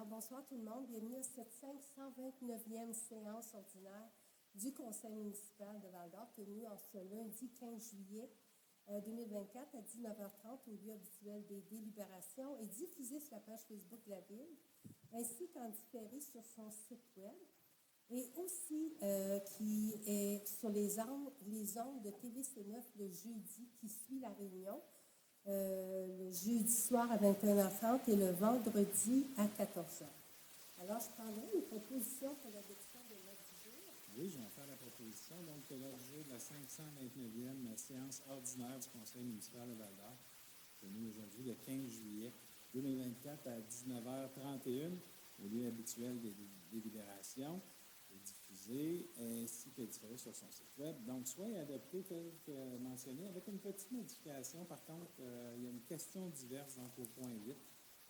Alors, bonsoir tout le monde. Bienvenue à cette 529e séance ordinaire du Conseil municipal de Val-d'Or, tenue en ce lundi 15 juillet 2024 à 19h30 au lieu habituel des délibérations et diffusée sur la page Facebook de la Ville, ainsi qu'en différé sur son site Web, et aussi qui est sur les ondes de TVC9 le jeudi qui suit la réunion. Le jeudi soir à 21h30 et le vendredi à 14h. Alors, je prendrai une proposition pour l'adoption de l'ordre du jour. Oui, je vais faire la proposition. Donc, l'ordre du jour de la 529e séance ordinaire du Conseil municipal de Val-d'Or, tenue aujourd'hui le 15 juillet 2024 à 19h31, au lieu habituel des délibérations, est diffusée ainsi que diffusée sur son site web. Donc, soit adopté tel que mentionné, avec une petite modification. Par contre, il y a une question diverse donc au point 8.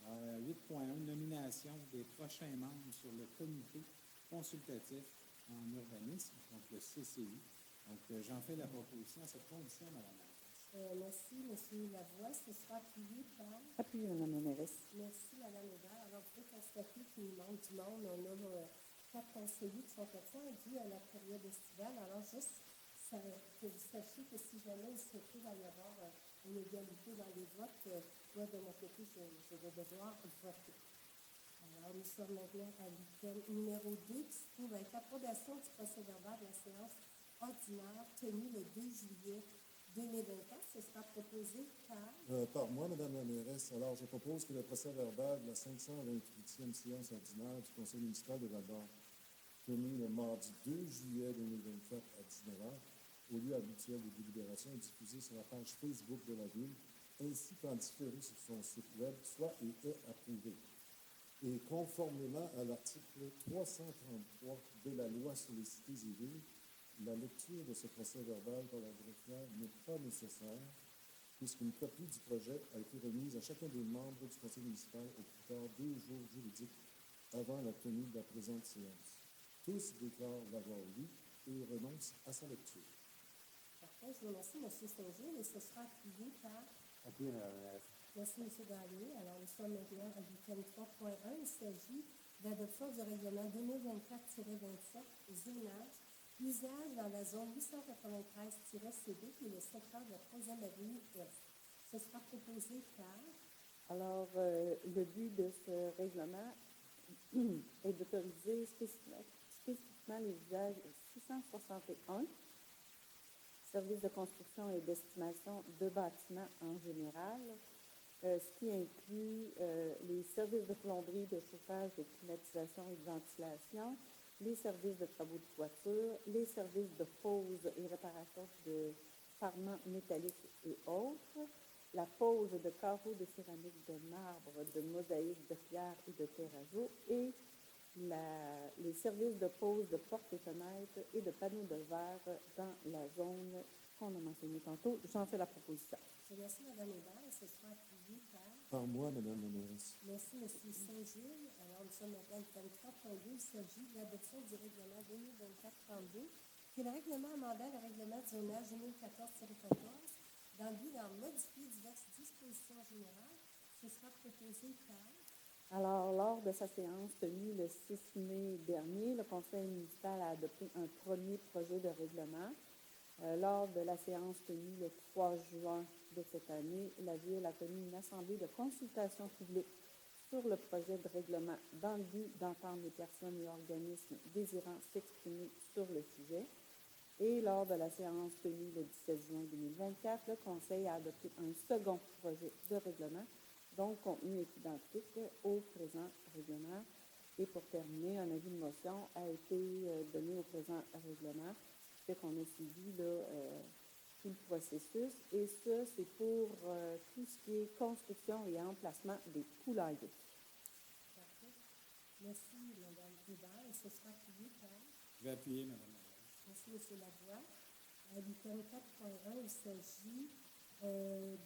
Alors, 8.1, nomination des prochains membres sur le comité consultatif en urbanisme, donc le CCU. Donc, j'en fais la proposition à cette condition, Mme la mairesse. Merci, M. Lavoie. Ce sera appuyé par... Appuyé, Mme la mairesse. Merci, Mme Hébert. Alors, vous pouvez constater qu'il manque du monde. On a 4 conseillers qui sont absents dû à la période estivale. Alors, juste que vous sachiez que si jamais il se trouve à y avoir une égalité dans les votes, moi, de mon côté, je vais devoir voter. Alors, nous sommes maintenant à l'item numéro 2, qui se trouve avec l'approbation du procès-verbal de la séance ordinaire tenue le 2 juillet 2024. Ce sera proposé par... Par moi, Mme la mairesse. Alors, je propose que le procès-verbal de la 528e séance ordinaire du Conseil municipal de Val-d'Or, tenue le mardi 2 juillet 2024 à 19h, au lieu habituel des délibérations, est diffusé sur la page Facebook de la Ville, ainsi qu'en différé sur son site Web, soit et est approuvé. Et conformément à l'article 333 de la loi sur les cités et villes, la lecture de ce procès-verbal par la greffière n'est pas nécessaire, puisqu'une copie du projet a été remise à chacun des membres du conseil municipal au plus tard 2 jours juridiques avant la tenue de la présente séance. Tous déclarent l'avoir lu et renoncent à sa lecture. Parfait, je vous remercie, M. Saint-Gilles, et ce sera appuyé par... Appuyé, Mme la mairesse. Merci, M. Gagné. Alors, nous sommes maintenant à l'item 3.1. Il s'agit d'adoption du règlement 2024-27, zonage, usage dans la zone 893-CB, qui est le secteur de la 3e avenue Est. Ce sera proposé par... Alors, le but de ce règlement est d'autoriser spécifiquement les usages 661, services de construction et d'estimation de bâtiments en général, ce qui inclut les services de plomberie, de chauffage, de climatisation et de ventilation, les services de travaux de toiture, les services de pose et réparation de parements métalliques et autres, la pose de carreaux de céramique, de marbre, de mosaïques, de pierre et de terrazzo, et les services de pose de portes et fenêtres et de panneaux de verre dans la zone qu'on a mentionnée tantôt. J'en fais la proposition. Je remercie Mme Hébert et ce sera appuyé par... Par moi, Mme la mairesse. Merci, M. Saint-Gilles. Alors, nous sommes maintenant à l'item 3.2. Il s'agit de l'adoption du règlement 2024-32, qui est le règlement amendant le règlement du zonage 2014-14, dans le but d'en modifier diverses dispositions générales. Ce sera proposé par... Alors, lors de sa séance tenue le 6 mai dernier, le Conseil municipal a adopté un premier projet de règlement. Lors de la séance tenue le 3 juin de cette année, la Ville a tenu une assemblée de consultation publique sur le projet de règlement dans le but d'entendre les personnes et organismes désirant s'exprimer sur le sujet. Et lors de la séance tenue le 17 juin 2024, le Conseil a adopté un second projet de règlement dont le contenu est identique au présent règlement. Et pour terminer, un avis de motion a été donné au présent règlement, ce qui fait qu'on a suivi tout le processus. Et ça, c'est pour tout ce qui est construction et emplacement des poulaillers. Parfait. Merci, Mme Hébert. Et ce sera appuyé par... Je vais appuyer, Mme la mairesse. Merci, M. Lavoie. À l'item 4.1, il s'agit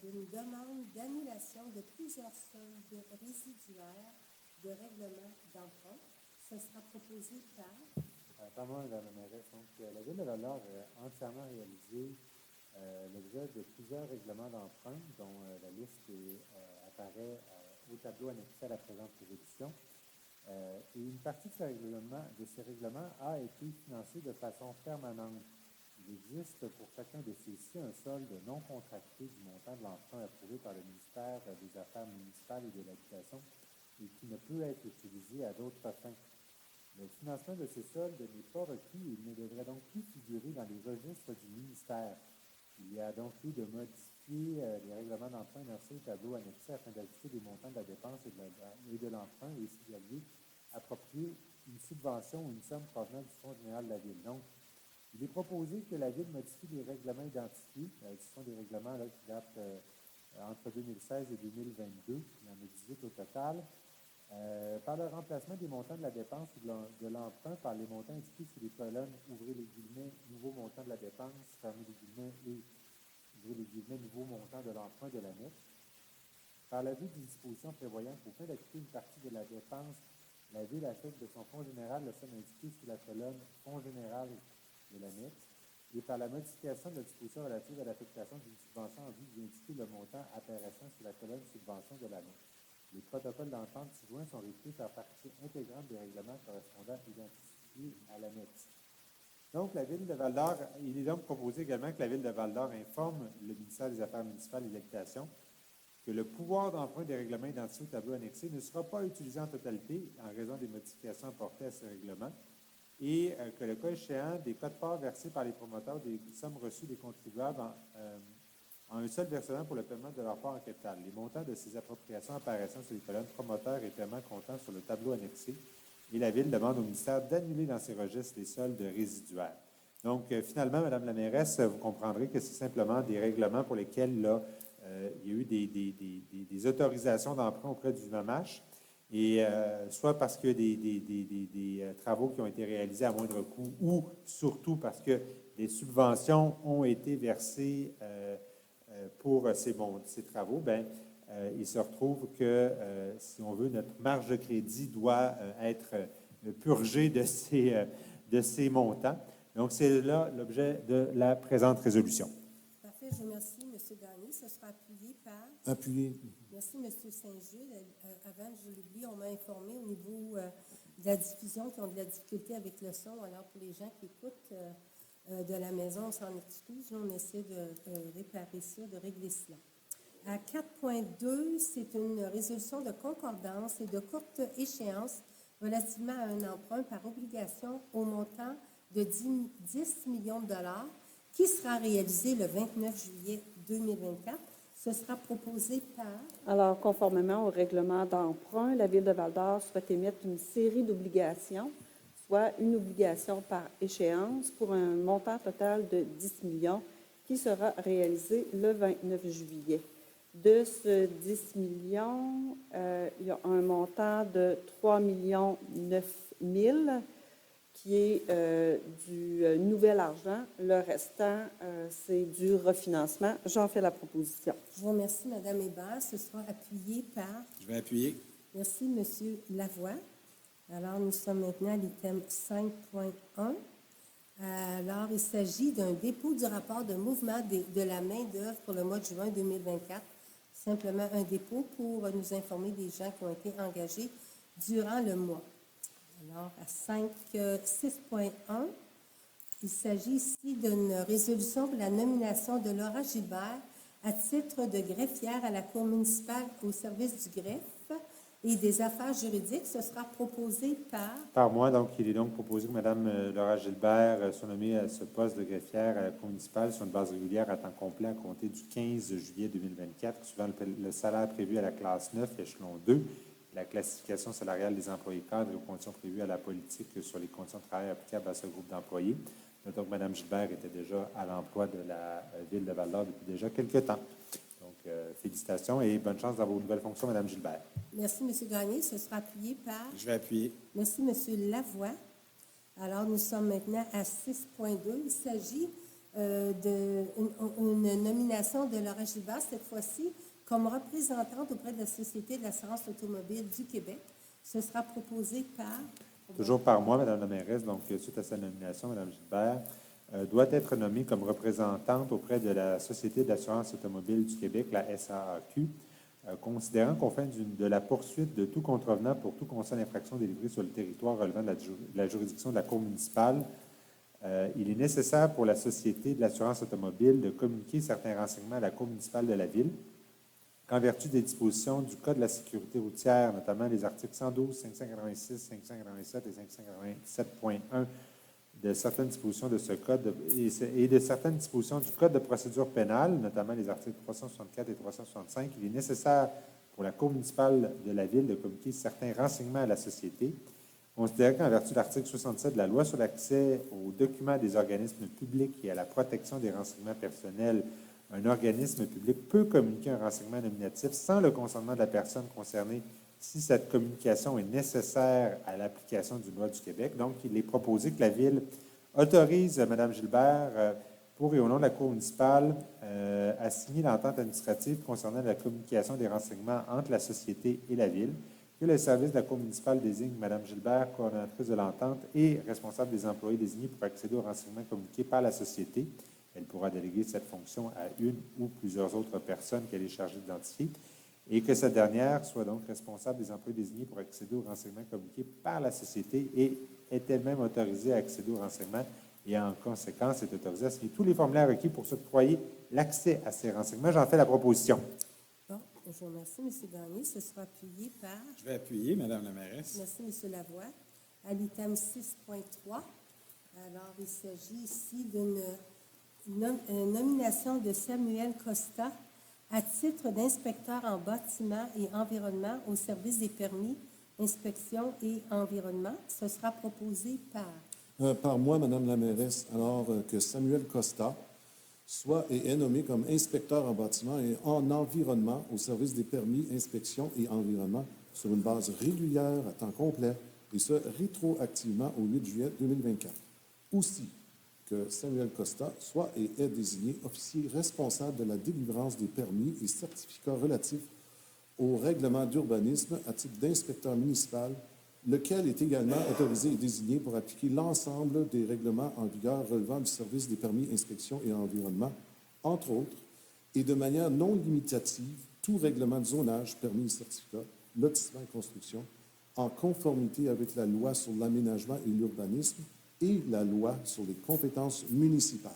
d'une demande d'annulation de plusieurs soldes résiduaires de règlement d'emprunt. Ce sera proposé par... Par moi, Mme la mairesse. Donc, la Ville de Val-d'Or a entièrement réalisé l'objet de plusieurs règlements d'emprunt, dont la liste apparaît au tableau annexé à la présente résolution. Et une partie de ces règlements a été financée de façon permanente. Il existe pour chacun de ceux-ci un solde non contracté du montant de l'emprunt approuvé par le ministère des Affaires municipales et de l'Habitation et qui ne peut être utilisé à d'autres fins. Le financement de ces soldes n'est pas requis et il ne devrait donc plus figurer dans les registres du ministère. Il y a donc lieu de modifier les règlements d'emprunt versés au tableau annexé afin d'ajuster les montants de la dépense et de l'emprunt et s'il y a lieu, approprier une subvention ou une somme provenant du Fonds général de la Ville. Donc, il est proposé que la Ville modifie les règlements identifiés. Ce sont des règlements là, qui datent entre 2016 et 2022. Il y en a 18 au total. Par le remplacement des montants de la dépense ou de l'emprunt par les montants indiqués sur les colonnes, ouvrez les guillemets, nouveau montant de la dépense, fermez les guillemets, et ouvrez les guillemets, nouveau montant de l'emprunt de l'annexe. Par la vue d'une disposition prévoyant qu'au fin d'acquitter une partie de la dépense, la Ville affecte de son fonds général la somme indiquée sur la colonne fonds général de l'annexe, et par la modification de la disposition relative à l'affectation d'une subvention en vue d'indiquer le montant apparaissant sur la colonne subvention de l'annexe. Les protocoles d'entente ci-joints sont réputés faire partie intégrante des règlements correspondants identifiés à l'annexe. Donc, la Ville de Val-d'Or, il est donc proposé également que la Ville de Val-d'Or informe le ministère des Affaires municipales et de l'Habitation que le pouvoir d'emprunt des règlements identifiés au tableau annexé ne sera pas utilisé en totalité en raison des modifications apportées à ce règlement et que le cas échéant, des quotes-parts versées par les promoteurs des sommes reçues des contribuables en un seul versement pour le paiement de leur part en capital. Les montants de ces appropriations apparaissant sur les colonnes promoteurs et paiements comptant sur le tableau annexé et la Ville demande au ministère d'annuler dans ses registres les soldes résiduaires. Donc, finalement, Mme la mairesse, vous comprendrez que c'est simplement des règlements pour lesquels là, il y a eu des autorisations d'emprunt auprès du MAMACH, et soit parce que des travaux qui ont été réalisés à moindre coût ou surtout parce que des subventions ont été versées pour ces travaux, bien, il se retrouve que, si on veut, notre marge de crédit doit être purgée de ces montants. Donc, c'est là l'objet de la présente résolution. Parfait, je remercie M. Gagné. Ce sera appuyé par... Appuyé. Merci, M. Saint-Just. Avant, je l'oublie, on m'a informé au niveau de la diffusion qui ont de la difficulté avec le son. Alors, pour les gens qui écoutent de la maison, on s'en excuse. Nous, on essaie de réparer ça, de régler cela. À 4.2, c'est une résolution de concordance et de courte échéance relativement à un emprunt par obligation au montant de 10 millions de dollars qui sera réalisé le 29 juillet 2024. Ce sera proposé par... Alors, conformément au règlement d'emprunt, la Ville de Val-d'Or souhaite émettre une série d'obligations, soit une obligation par échéance pour un montant total de 10 millions qui sera réalisé le 29 juillet. De ce 10 millions, il y a un montant de 3 900 000 qui est du nouvel argent. Le restant, c'est du refinancement. J'en fais la proposition. Je vous remercie, Mme Hébert. Ce sera appuyé par... Je vais appuyer. Merci, M. Lavoie. Alors, nous sommes maintenant à l'item 5.1. Alors, il s'agit d'un dépôt du rapport de mouvement de la main-d'œuvre pour le mois de juin 2024. Simplement un dépôt pour nous informer des gens qui ont été engagés durant le mois. Alors, à 6.1, il s'agit ici d'une résolution pour la nomination de Laura Gilbert à titre de greffière à la Cour municipale au service du greffe et des affaires juridiques. Ce sera proposé par... Par moi, donc, il est donc proposé que Mme Laura Gilbert soit nommée à ce poste de greffière à la Cour municipale sur une base régulière à temps complet à compter du 15 juillet 2024, suivant le salaire prévu à la classe 9, échelon 2, la classification salariale des employés cadres et aux conditions prévues à la politique sur les conditions de travail applicables à ce groupe d'employés. Donc, Mme Gilbert était déjà à l'emploi de la Ville de Val-d'Or depuis déjà quelques temps. Donc, félicitations et bonne chance dans vos nouvelles fonctions, Mme Gilbert. Merci, M. Gagné. Ce sera appuyé par... Je vais appuyer. Merci, M. Lavoie. Alors, nous sommes maintenant à 6.2. Il s'agit d'une nomination de Laura Gilbert, cette fois-ci, comme représentante auprès de la Société de l'assurance automobile du Québec. Ce sera proposé par... Toujours par moi, Mme la mairesse. Donc, suite à sa nomination, Mme Gilbert doit être nommée comme représentante auprès de la Société d'assurance automobile du Québec, la SAAQ, considérant qu'aux fins de la poursuite de tout contrevenant pour tout constat d'infraction délivré sur le territoire relevant de la juridiction de la Cour municipale, il est nécessaire pour la Société de l'assurance automobile de communiquer certains renseignements à la Cour municipale de la Ville, qu'en vertu des dispositions du Code de la sécurité routière, notamment les articles 112, 586, 587 et 587.1 de certaines dispositions de ce code et de certaines dispositions du Code de procédure pénale, notamment les articles 364 et 365, il est nécessaire pour la Cour municipale de la Ville de communiquer certains renseignements à la Société, considérant qu'en vertu de l'article 67 de la Loi sur l'accès aux documents des organismes publics et à la protection des renseignements personnels, un organisme public peut communiquer un renseignement nominatif sans le consentement de la personne concernée si cette communication est nécessaire à l'application d'une loi du Québec. Donc, il est proposé que la Ville autorise Mme Gilbert, pour et au nom de la Cour municipale, à signer l'entente administrative concernant la communication des renseignements entre la Société et la Ville, que le service de la Cour municipale désigne Mme Gilbert, coordonnatrice de l'entente et responsable des employés désignés pour accéder aux renseignements communiqués par la Société. Elle pourra déléguer cette fonction à une ou plusieurs autres personnes qu'elle est chargée d'identifier, et que cette dernière soit donc responsable des employés désignés pour accéder aux renseignements communiqués par la Société et est elle-même autorisée à accéder aux renseignements et en conséquence est autorisée à signer tous les formulaires requis pour s'octroyer l'accès à ces renseignements. J'en fais la proposition. Bon, je vous remercie, M. Gagné. Ce sera appuyé par... Je vais appuyer, Mme la mairesse. Merci, M. Lavoie. À l'item 6.3, alors il s'agit ici d'une nomination de Samuel Costa à titre d'inspecteur en bâtiment et environnement au service des permis, inspection et environnement. Ce sera proposé par... Par moi, Madame la mairesse, alors que Samuel Costa soit et est nommé comme inspecteur en bâtiment et en environnement au service des permis, inspection et environnement sur une base régulière à temps complet, et ce, rétroactivement au 8 juillet 2024. Aussi, que Samuel Costa soit et est désigné officier responsable de la délivrance des permis et certificats relatifs au règlement d'urbanisme à titre d'inspecteur municipal, lequel est également autorisé et désigné pour appliquer l'ensemble des règlements en vigueur relevant du service des permis, inspection et environnement, entre autres, et de manière non limitative, tout règlement de zonage, permis et certificat, lotissement et construction, en conformité avec la loi sur l'aménagement et l'urbanisme et la loi sur les compétences municipales.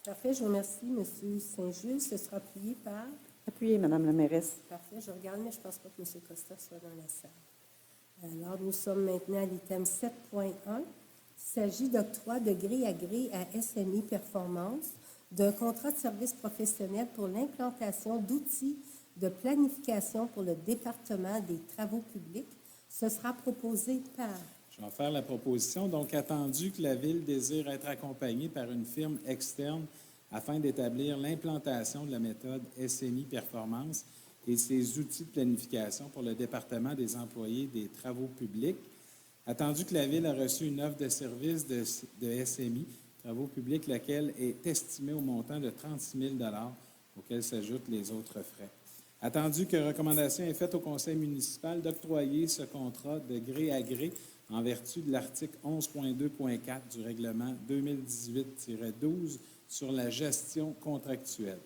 Parfait, je vous remercie, M. Saint-Just. Ce sera appuyé par... Appuyé, Madame la mairesse. Parfait, je regarde, mais je ne pense pas que M. Costa soit dans la salle. Alors, nous sommes maintenant à l'item 7.1. Il s'agit d'octroi de gré à gré à SMI Performance d'un contrat de service professionnel pour l'implantation d'outils de planification pour le département des travaux publics. Ce sera proposé par... Je vais en faire la proposition. Donc, attendu que la Ville désire être accompagnée par une firme externe afin d'établir l'implantation de la méthode SMI Performance et ses outils de planification pour le département des employés des travaux publics. Attendu que la Ville a reçu une offre de service de SMI, travaux publics, laquelle est estimée au montant de 36 000 auquel s'ajoutent les autres frais. Attendu que recommandation est faite au conseil municipal d'octroyer ce contrat de gré à gré en vertu de l'article 11.2.4 du règlement 2018-12 sur la gestion contractuelle,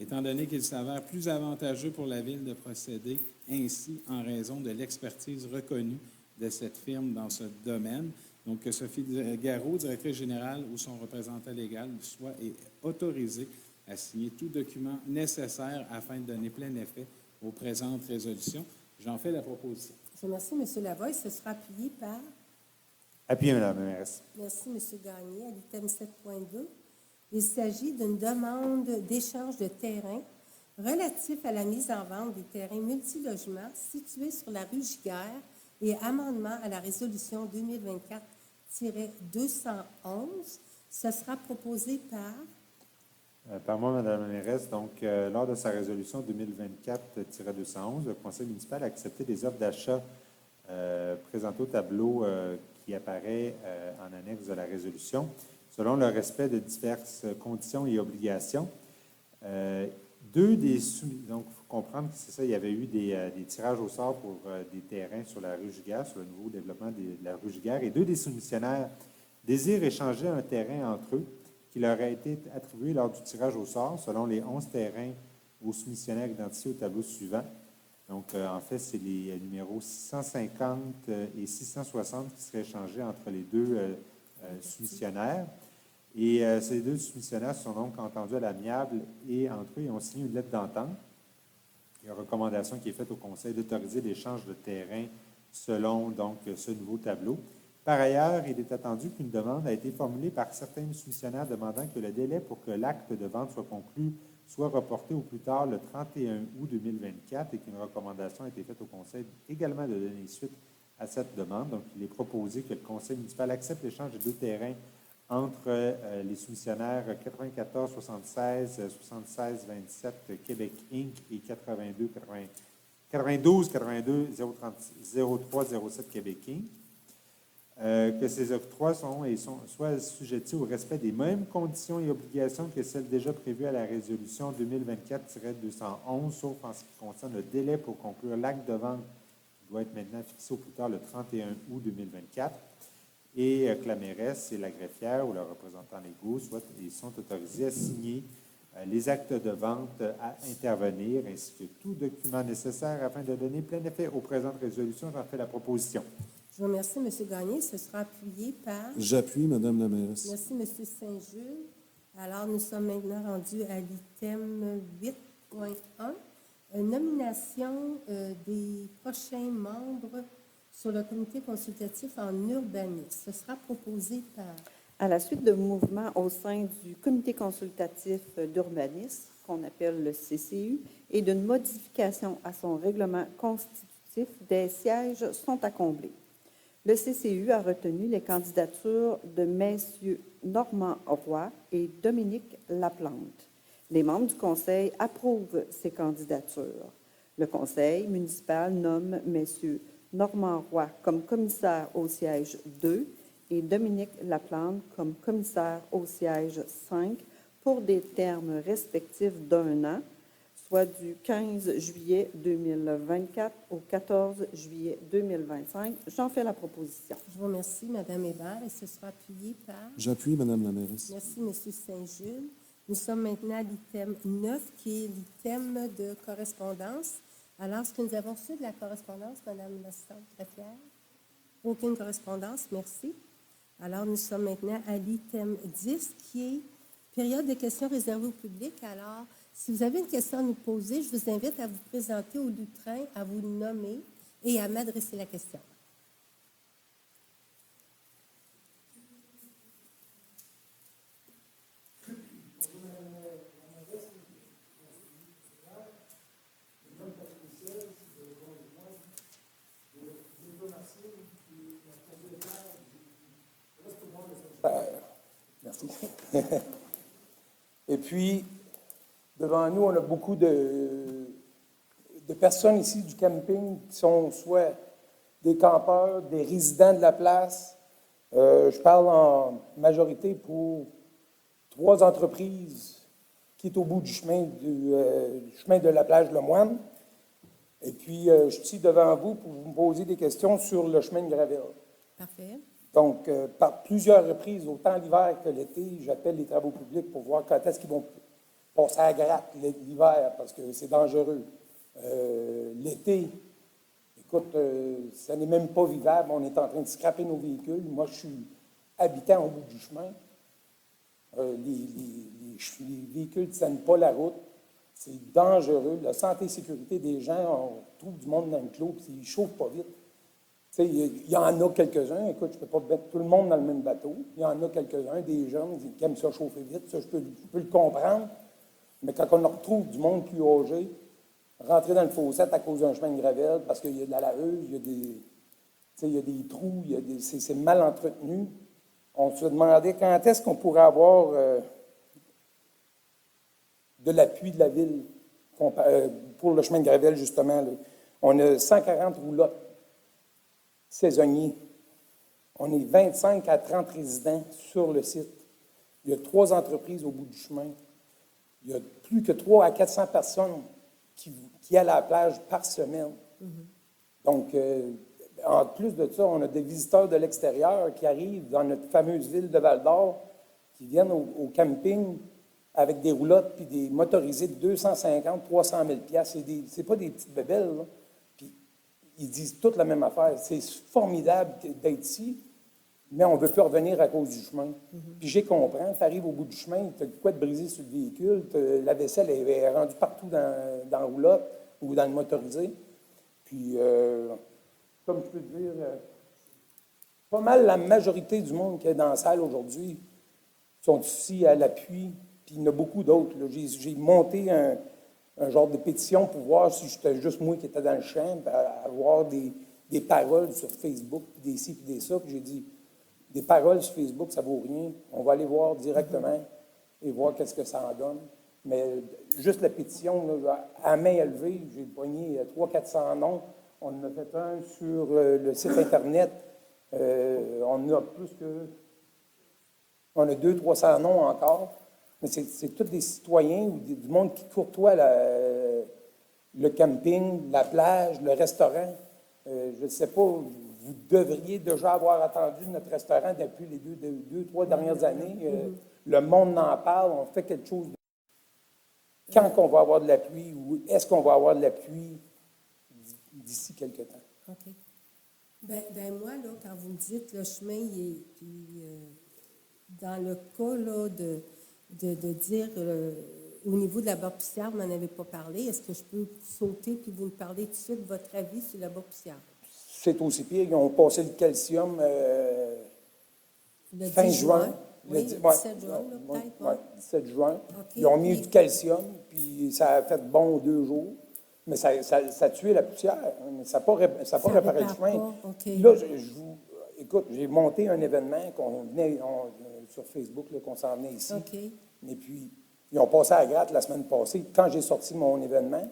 étant donné qu'il s'avère plus avantageux pour la Ville de procéder ainsi en raison de l'expertise reconnue de cette firme dans ce domaine. Donc, que Sophie Garot, directrice générale ou son représentant légal, soit autorisée à signer tout document nécessaire afin de donner plein effet aux présentes résolutions. J'en fais la proposition. Je vous remercie, M. Lavoie. Ce sera appuyé par... Appuyé, Mme la mairesse. Merci, M. Gagné. À l'item 7.2, il s'agit d'une demande d'échange de terrain relatif à la mise en vente des terrains multilogements situés sur la rue Giguère et amendement à la résolution 2024-211. Ce sera proposé par... Par moi, Mme la mairesse. Donc, lors de sa résolution 2024-211, le conseil municipal a accepté des offres d'achat présentées au tableau qui apparaît en annexe de la résolution, selon le respect de diverses conditions et obligations. Donc, il faut comprendre que c'est ça, il y avait eu des tirages au sort pour des terrains sur la rue Giguère, sur le nouveau développement de la rue Giguère, et 2 des soumissionnaires désirent échanger un terrain entre eux qui leur a été attribué lors du tirage au sort, selon les 11 terrains aux soumissionnaires identifiés au tableau suivant. Donc, en fait, c'est les numéros 650 et 660 qui seraient échangés entre les deux soumissionnaires. Et ces deux soumissionnaires se sont donc entendus à l'amiable et entre eux, ils ont signé une lettre d'entente. Il y a une recommandation qui est faite au Conseil d'autoriser l'échange de terrain selon donc ce nouveau tableau. Par ailleurs, il est attendu qu'une demande a été formulée par certains soumissionnaires demandant que le délai pour que l'acte de vente soit conclu soit reporté au plus tard le 31 août 2024 et qu'une recommandation a été faite au Conseil également de donner suite à cette demande. Donc, il est proposé que le Conseil municipal accepte l'échange de deux terrains entre les soumissionnaires 94 76 76 27 Québec Inc. et 92 82 03 07 Québec Inc. Que ces octrois soient assujettis au respect des mêmes conditions et obligations que celles déjà prévues à la résolution 2024-211, sauf en ce qui concerne le délai pour conclure l'acte de vente, qui doit être maintenant fixé au plus tard le 31 août 2024, et que la mairesse et la greffière ou leurs représentants légaux sont autorisés à signer les actes de vente à intervenir, ainsi que tout document nécessaire afin de donner plein effet aux présentes résolutions. J'en fais la proposition. Je vous remercie, M. Gagné. Ce sera appuyé par... J'appuie, Madame la mairesse. Merci, M. Saint-Jules. Alors, nous sommes maintenant rendus à l'item 8.1, nomination des prochains membres sur le comité consultatif en urbanisme. Ce sera proposé par... À la suite de mouvements au sein du comité consultatif d'urbanisme, qu'on appelle le CCU, et d'une modification à son règlement constitutif, des sièges sont à combler. Le CCU a retenu les candidatures de messieurs Normand Roy et Dominique Laplante. Les membres du conseil approuvent ces candidatures. Le conseil municipal nomme messieurs Normand Roy comme commissaire au siège 2 et Dominique Laplante comme commissaire au siège 5 pour des termes respectifs d'1 an, soit du 15 juillet 2024 au 14 juillet 2025. J'en fais la proposition. Je vous remercie, Mme Hébert, et ce sera appuyé par... J'appuie, Madame la mairesse. Merci, M. Saint-Jules. Nous sommes maintenant à l'item 9, qui est l'item de correspondance. Alors, est-ce que nous avons reçu de la correspondance, Mme l'assistante greffière? Aucune correspondance, merci. Alors, nous sommes maintenant à l'item 10, qui est période de questions réservées au public. Alors, si vous avez une question à nous poser, je vous invite à vous présenter au lutrin, à vous nommer et à m'adresser la question. Merci. Et puis, devant nous, on a beaucoup de personnes ici du camping qui sont soit des campeurs, des résidents de la place. Je parle en majorité pour 3 entreprises qui est au bout du chemin de la plage Le Moine. Et puis, je suis ici devant vous pour vous poser des questions sur le chemin de Gravel. Parfait. Donc, par plusieurs reprises, autant l'hiver que l'été, j'appelle les travaux publics pour voir quand est-ce qu'ils vont passer à gratte l'hiver, parce que c'est dangereux. L'été, écoute, ça n'est même pas vivable. On est en train de scraper nos véhicules. Moi, je suis habitant au bout du chemin. Les véhicules ne tiennent pas la route. C'est dangereux. La santé et sécurité des gens, on trouve du monde dans le clos, puis ils ne chauffent pas vite. Il y en a quelques-uns, écoute, je ne peux pas mettre tout le monde dans le même bateau. Il y en a quelques-uns, des jeunes qui aiment ça chauffer vite, ça, je peux le comprendre. Mais quand on retrouve du monde plus âgé, rentrer dans le fossette à cause d'un chemin de gravel, parce qu'il y a de la laveuse, il y a des trous, c'est mal entretenu. On se demandait quand est-ce qu'on pourrait avoir de l'appui de la ville pour le chemin de gravel, justement. Là. On a 140 roulottes saisonniers. On est 25 à 30 résidents sur le site. Il y a 3 entreprises au bout du chemin. Il y a plus que 300 à 400 personnes qui allent à la plage par semaine. Donc, en plus de ça, on a des visiteurs de l'extérieur qui arrivent dans notre fameuse ville de Val-d'Or, qui viennent au camping avec des roulottes puis des motorisés de 250, 300 000 piastres. C'est pas des petites bébelles, là. Puis ils disent toutes la même affaire. C'est formidable d'être ici, mais on ne veut plus revenir à cause du chemin. Puis j'ai compris, tu arrives au bout du chemin, tu as de quoi te briser sur le véhicule, la vaisselle est rendue partout dans la roulotte ou dans le motorisé. Puis, comme je peux te dire, pas mal la majorité du monde qui est dans la salle aujourd'hui sont ici à l'appui, puis il y en a beaucoup d'autres. Là. J'ai monté un genre de pétition pour voir si c'était juste moi qui étais dans le champ, avoir des paroles sur Facebook, puis des ci, puis des ça. Puis j'ai dit, des paroles sur Facebook, ça vaut rien. On va aller voir directement et voir qu'est-ce que ça en donne. Mais juste la pétition, là, à main élevée, j'ai pogné 300-400 noms. On en a fait un sur le site Internet. On a plus que... On a 200-300 noms encore. Mais c'est tous des citoyens ou du monde qui courtoie le camping, la plage, le restaurant. Je ne sais pas, vous devriez déjà avoir attendu notre restaurant depuis les deux, trois dernières années. Le monde en parle, on fait quelque chose. Quand qu'on va avoir de la pluie ou est-ce qu'on va avoir de la pluie d'ici quelque temps? OK. Ben moi, là, quand vous me dites le chemin, dans le cas là, de dire au niveau de la bas-poussière, vous m'en avez pas parlé, est-ce que je peux sauter puis vous me parler tout de suite de votre avis sur la bas-poussière? C'est aussi pire. Ils ont passé le calcium Le fin 10 juin. Oui, le 17 juin, là, peut-être. Oui, 17 juin. OK. Ils ont mis du calcium, puis ça a fait bon 2 jours. Mais ça a tué la poussière. Mais ça n'a pas réparé le répare chemin. pas, OK. Puis là, écoute, j'ai monté un événement sur Facebook, là, qu'on s'en venait ici. OK. Et puis, ils ont passé à la gratte la semaine passée, quand j'ai sorti mon événement.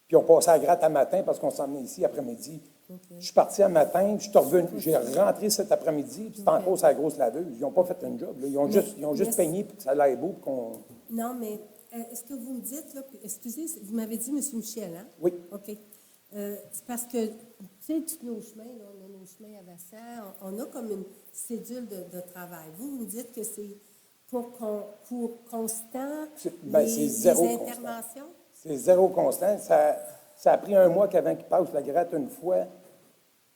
Puis, ils ont passé à la gratte à matin parce qu'on s'en venait ici après-midi. OK. Je suis parti un matin, je suis revenu, j'ai rentré cet après-midi, puis c'était encore sur la grosse laveuse. Ils n'ont pas fait un job. Là. Ils ont juste peigné pour que ça aille beau. Non, mais est-ce que vous me dites, là, excusez, vous m'avez dit M. Michel, hein? Oui. OK. C'est parce que, tu sais, tous nos chemins, là, on a nos chemins à Vassan, on a comme une cédule de travail. Vous me dites que c'est pour constant, C'est zéro les constant. interventions? C'est zéro constant. Ça a pris un mois qu'avant qu'ils passent la gratte une fois,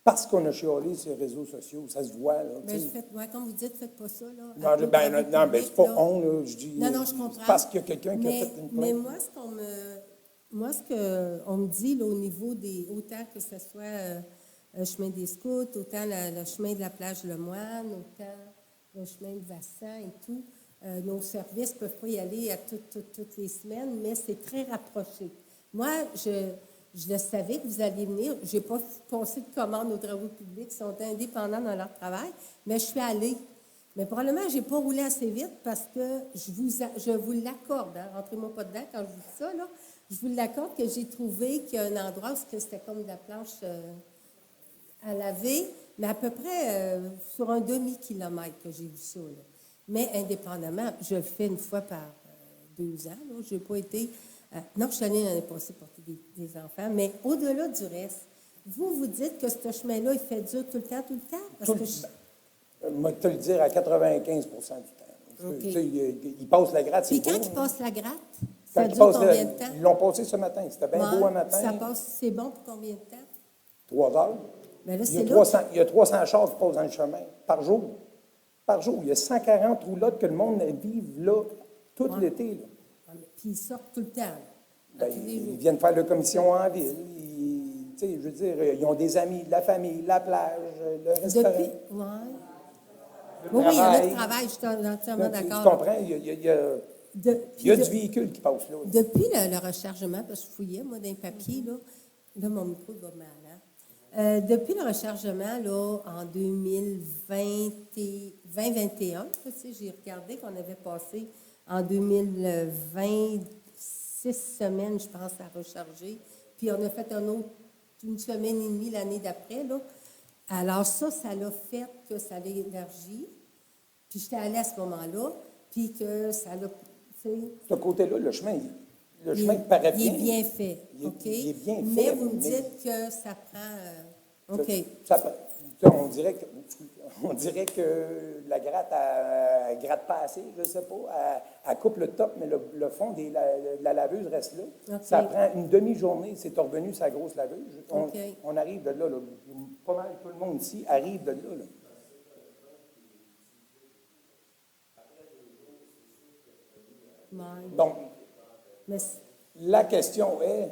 parce qu'on a chialé sur les réseaux sociaux. Ça se voit, là. Bien, comme vous dites, faites pas ça, là. Non, c'est pas on, là. Je dis. Non, je comprends. C'est parce qu'il y a quelqu'un qui a fait une plainte. Mais moi, ce qu'on me dit, là, au niveau autant que ce soit le chemin des scouts, autant le chemin de la plage Lemoine, autant le chemin de Vassan et tout, nos services ne peuvent pas y aller à toutes les semaines, mais c'est très rapproché. Moi, je le savais que vous alliez venir. Je n'ai pas passé de commande aux travaux publics, ils sont indépendants dans leur travail, mais je suis allée. Mais probablement, je n'ai pas roulé assez vite parce que je vous l'accorde, hein, rentrez-moi pas dedans quand je vous dis ça, là. Je vous l'accorde que j'ai trouvé qu'il y a un endroit où c'était comme de la planche à laver, mais à peu près sur un demi-kilomètre que j'ai vu ça, là. Mais indépendamment, je le fais une fois par 2 ans. Je n'ai pas été... non, je suis allée l'année passée porter des enfants, mais au-delà du reste, vous dites que ce chemin-là, il fait dur tout le temps? Parce que je vais te le dire à 95 du temps. OK. Tu sais, il passe la gratte, c'est Puis quand beau, il hein. passe la gratte, Quand ça il dure passe combien de temps? Ils l'ont passé ce matin. C'était bien beau un matin. Ça passe, c'est bon pour combien de temps? 3 heures. Ben là, Il y c'est a 300 chars qui passent dans le chemin par jour. Par jour. Il y a 140 roulottes que le monde vive là tout l'été. Là. Puis ils sortent tout le temps. Ben, tous les jours. ils viennent faire la commission en ville. Tu sais, je veux dire, ils ont des amis, la famille, la plage, le restaurant. Oui, il y en a qui travaillent, je suis entièrement Là, d'accord. Tu comprends? Il y a du véhicule qui passe là. Depuis le rechargement, parce que je fouillais, moi, dans les papiers, là mon micro va mal, hein? Depuis le rechargement, là, en 2021, j'ai regardé qu'on avait passé en 2020 6 semaines, je pense, à recharger. Puis on a fait une semaine et demie l'année d'après, là. Alors ça l'a fait que ça l'a élargi. Puis j'étais allée à ce moment-là, puis que ça l'a... Ce côté-là, le chemin paraît bien. Il est bien fait, OK? Il est bien fait. Mais vous me dites que ça prend... OK. on dirait que la gratte, elle gratte pas assez, je ne sais pas. Elle coupe le top, mais le fond de la laveuse reste là. OK. Ça prend une demi-journée, c'est revenu sa grosse laveuse. OK. On arrive de là, là. Pas mal tout le monde ici arrive de là, là. Ouais. Donc, Mais la question est,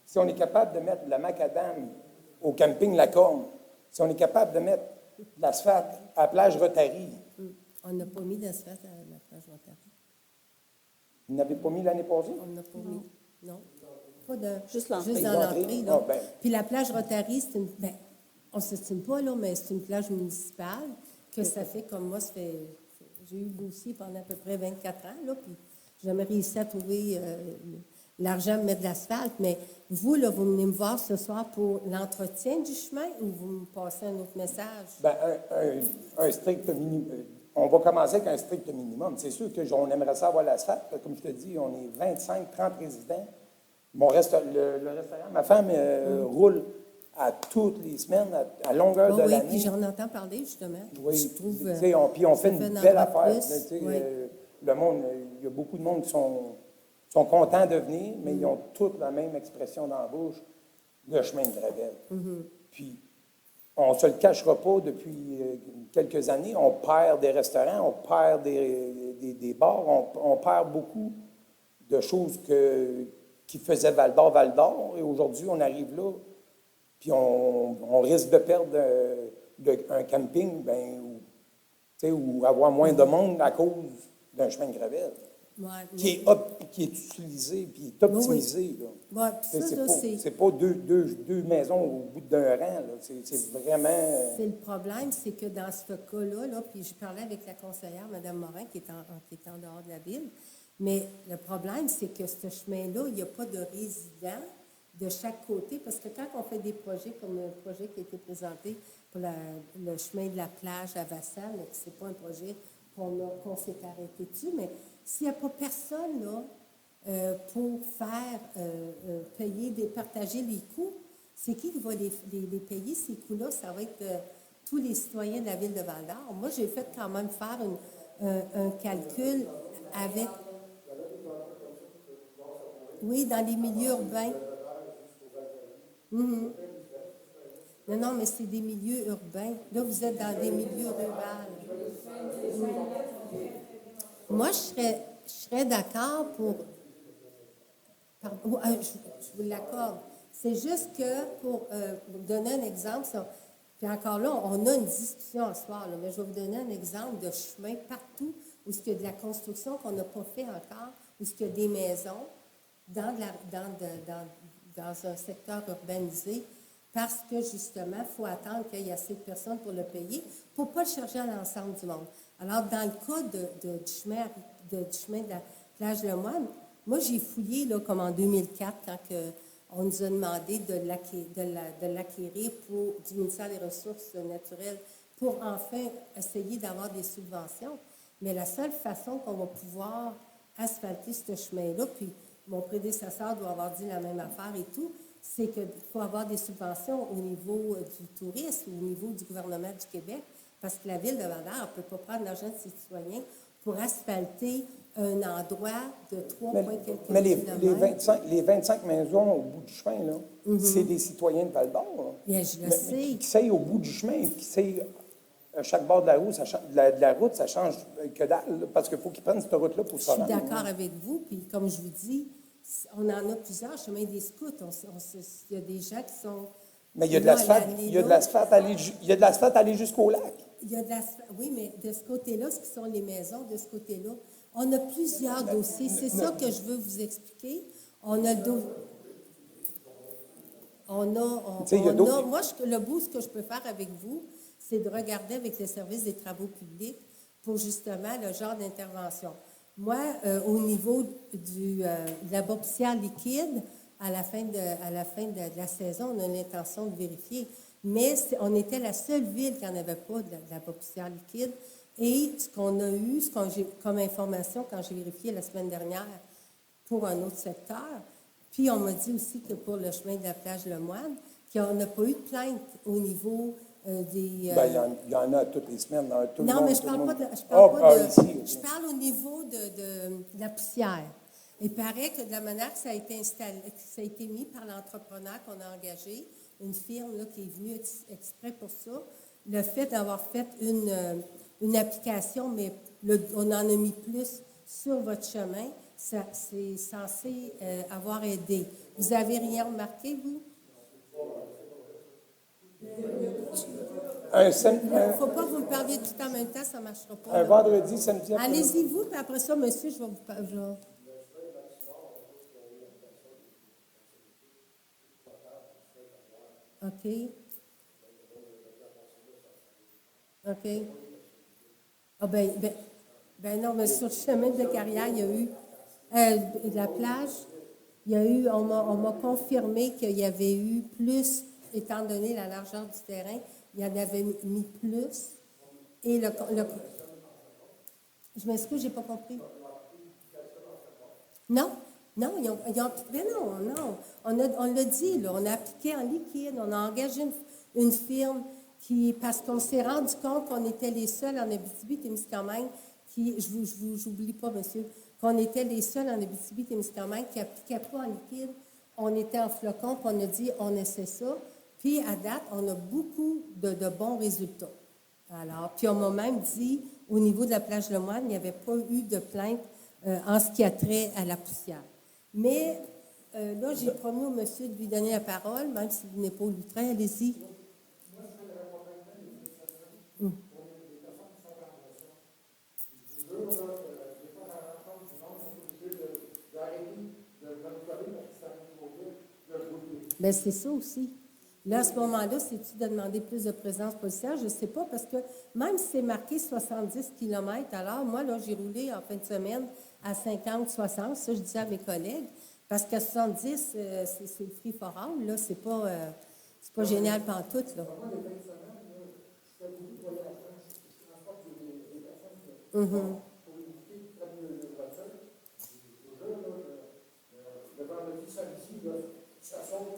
si on est capable de mettre la macadam au camping La Corne, si on est capable de mettre l'asphalte à la plage Rotary, on n'a pas mis d'asphalte à la plage Rotary. vous n'avez pas mis l'année passée? On n'a pas mis. Non. Pas de, Juste l'entrée. Juste dans L'entrée? l'entrée, là. Ah, ben. Puis la plage Rotary, c'est une. Ben, on ne s'estime pas, là, mais c'est une plage municipale que ça fait comme moi, j'ai eu le dossier pendant à peu près 24 ans, là, puis j'ai jamais réussi à trouver l'argent pour mettre de l'asphalte. Mais vous, là, vous venez me voir ce soir pour l'entretien du chemin ou vous me passez un autre message? Ben, un strict minimum. On va commencer avec un strict minimum. C'est sûr qu'on aimerait ça avoir l'asphalte. Comme je te dis, on est 25, 30 résidents. Le restaurant, ma femme roule à toutes les semaines, à longueur de Oui, l'année. puis j'en entends parler, justement. Oui, Je trouve, tu sais, puis on fait ça une un belle endroit affaire. de là, plus, tu sais, oui. le monde, il y a beaucoup de monde qui sont contents de venir, mais ils ont toutes la même expression dans la bouche, le chemin de Gravel. Puis, on ne se le cachera pas, depuis quelques années, on perd des restaurants, on perd des bars, on perd beaucoup de choses qui faisaient Val-d'Or, et aujourd'hui, on arrive là, puis on risque de perdre un camping, ou avoir moins de monde à cause d'un chemin de gravel, Ouais, qui est utilisé, puis est optimisé. Là. Ouais, puis ça, là, C'est pas deux maisons au bout d'un rang, là. C'est vraiment... C'est le problème, c'est que dans ce cas-là, puis je parlais avec la conseillère, Mme Morin, qui est en dehors de la ville, mais le problème, c'est que ce chemin-là, il n'y a pas de résidents de chaque côté, parce que quand on fait des projets comme le projet qui a été présenté pour le chemin de la plage à Vassal, mais ce n'est pas un projet qu'on s'est arrêté dessus, mais s'il n'y a pas personne là, pour faire partager les coûts, c'est qui va les payer, ces coûts-là? Ça va être tous les citoyens de la ville de Val-d'Or. Moi, j'ai fait quand même faire un calcul avec... Oui, dans les milieux urbains. Non, mais c'est des milieux urbains. Là, vous êtes dans des milieux ruraux. Moi, je serais d'accord pour... Pardon, je vous l'accorde. C'est juste que, pour vous donner un exemple, puis encore là, on a une discussion ce soir, là, mais je vais vous donner un exemple de chemin partout où il y a de la construction qu'on n'a pas fait encore, où il y a des maisons dans un secteur urbanisé, parce que, justement, il faut attendre qu'il y ait assez de personnes pour le payer, pour ne pas le charger à l'ensemble du monde. Alors, dans le cas du chemin de la plage Lemoine, moi, j'ai fouillé, là, comme en 2004, quand on nous a demandé de l'acquérir du ministère des Ressources naturelles pour enfin essayer d'avoir des subventions. Mais la seule façon qu'on va pouvoir asphalter ce chemin-là, puis mon prédécesseur doit avoir dit la même affaire et tout, c'est qu'il faut avoir des subventions au niveau du tourisme, au niveau du gouvernement du Québec, parce que la ville de Val-d'Or ne peut pas prendre l'argent de ses citoyens pour asphalter un endroit de 3 points quelques Mais kilomètres. les 25 maisons au bout du chemin, là, c'est des citoyens de Val-d'Or. Là. Bien, je le Mais sais. qui sait au bout du chemin, qui sait à chaque bord de la route, la route, ça change que dalle, là, parce qu'il faut qu'ils prennent cette route-là pour Je se suis rendre. d'accord avec vous, puis comme je vous dis, on en a plusieurs chemins des scouts. Il y a des gens qui sont... Mais il y a de là, l'asphalte, il y a de l'asphalte à aller jusqu'au lac. Il y a de l'asphalte, oui, mais de ce côté-là, ce qui sont les maisons, de ce côté-là, on a plusieurs dossiers. C'est ça que je veux vous expliquer. On a le dossier... Moi, le bout, ce que je peux faire avec vous, c'est de regarder avec le service des travaux publics pour justement le genre d'intervention. Moi, au niveau de la bobsière liquide, à la fin de la saison, on a l'intention de vérifier. Mais on était la seule ville qui n'en avait pas de la bobsière liquide. Et ce qu'on a eu, comme information quand j'ai vérifié la semaine dernière pour un autre secteur, puis on m'a dit aussi que pour le chemin de la plage Lemoine, qu'on n'a pas eu de plainte au niveau des... Il y en a toutes les semaines. Dans tout le non, monde, mais je tout le parle monde. pas de... Je parle pas de Ici. je parle au niveau de la poussière. Il paraît que de la manière que ça a été installé, que ça a été mis par l'entrepreneur qu'on a engagé, une firme là, qui est venue exprès pour ça, le fait d'avoir fait une application, mais on en a mis plus sur votre chemin, ça, c'est censé avoir aidé. Vous avez rien remarqué, vous? Il ne faut pas que vous me parliez tout en même temps, ça ne marchera pas. Un là. vendredi, samedi après. Allez-y, vous, puis après ça, monsieur, je vais vous parler. OK. OK. Ah ben non, mais sur le chemin de carrière, il y a eu de la plage, il y a eu, on m'a confirmé qu'il y avait eu plus, étant donné la largeur du terrain, il y en avait mis plus. Et je m'excuse, j'ai pas compris. Non, non, mais non, on l'a dit, là, on a appliqué en liquide, on a engagé une firme parce qu'on s'est rendu compte qu'on était les seuls en Abitibi-Témiscamingue j'oublie pas, monsieur, qu'on était les seuls en Abitibi-Témiscamingue qui n'appliquaient pas en liquide. On était en flocon, puis on a dit, on essaie ça. Puis, à date, on a beaucoup de bons résultats. Alors, puis on m'a même dit, au niveau de la plage Le Moine, il n'y avait pas eu de plainte en ce qui a trait à la poussière. Mais là, j'ai promis au monsieur de lui donner la parole, même si vous n'êtes pas au lutrin, allez-y. Bien, c'est ça aussi. Là, à ce moment-là, c'est-tu de demander plus de présence policière? Je ne sais pas, parce que même si c'est marqué 70 km à l'heure, moi, là, j'ai roulé en fin de semaine à 50, 60, ça, je disais à mes collègues, parce qu'à 70, c'est le free for all, là, c'est pas génial pantoute, là.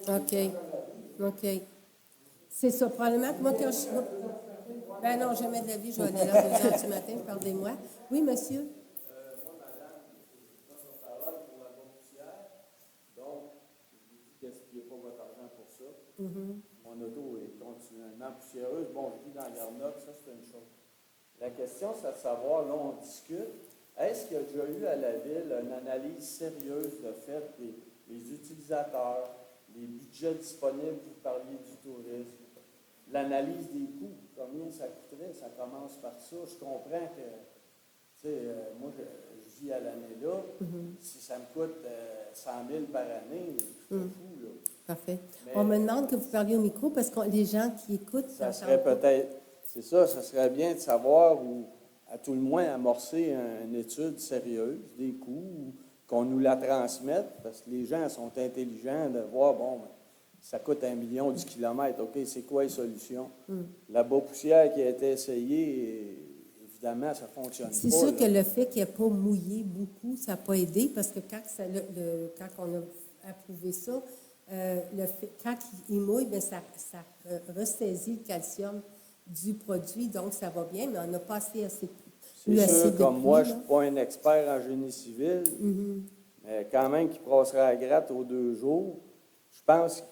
OK. OK. C'est ça. Probablement que moi, quand je... Ben non, jamais de la vie, je vais aller là à 2 heures du matin, pardonnez-moi. Oui, monsieur? Moi, madame, je suis sur parole pour la bonne poussière. Donc, je vous dis, gaspillez pas votre argent pour ça. Mon auto est continuellement poussiéreuse. Bon, je vis dans la Garnotte, ça, c'est une chose. La question, c'est de savoir, là, on discute, est-ce qu'il y a déjà eu à la Ville une analyse sérieuse de fait des utilisateurs, les budgets disponibles, vous parliez du tourisme, l'analyse des coûts, combien ça coûterait, ça commence par ça. Je comprends que, tu sais, moi, je vis à l'année là, si ça me coûte 100 000 par année, c'est fou, là. Parfait. Mais on me demande que vous parliez au micro parce que les gens qui écoutent... Ça serait peut-être, c'est ça, ça serait bien de savoir ou, à tout le moins, amorcer une étude sérieuse des coûts, qu'on nous la transmette, parce que les gens sont intelligents de voir, bon, ça coûte 1 million du kilomètre, OK, c'est quoi les solutions? La bas poussière qui a été essayée, évidemment, ça ne fonctionne pas. C'est sûr là. que le fait qu'il n'y ait pas mouillé beaucoup, ça n'a pas aidé, parce que quand on a approuvé ça, quand il mouille, bien, ça ressaisit le calcium du produit, donc ça va bien, mais on n'a pas assez C'est sûr, comme pluie, moi, je là. ne suis pas un expert en génie civil, mais quand même qui passera à gratte aux 2 jours, je pense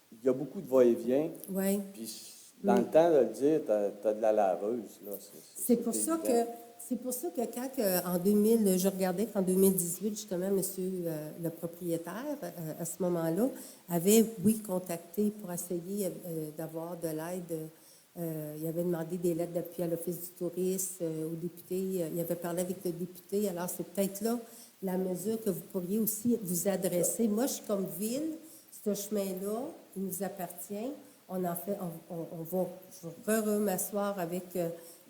qu'il y a beaucoup de va-et-vient. Oui. Puis, dans le temps de le dire, tu as de la laveuse. Là. C'est pour ça que quand, en 2000, je regardais qu'en 2018, justement, monsieur le propriétaire, à ce moment-là, avait, oui, contacté pour essayer d'avoir de l'aide. Il avait demandé des lettres d'appui à l'Office du tourisme, aux députés. Il avait parlé avec le député. Alors, c'est peut-être là la mesure que vous pourriez aussi vous adresser. Moi, je suis comme ville. Ce chemin-là, il nous appartient. On en fait, je vais m'asseoir avec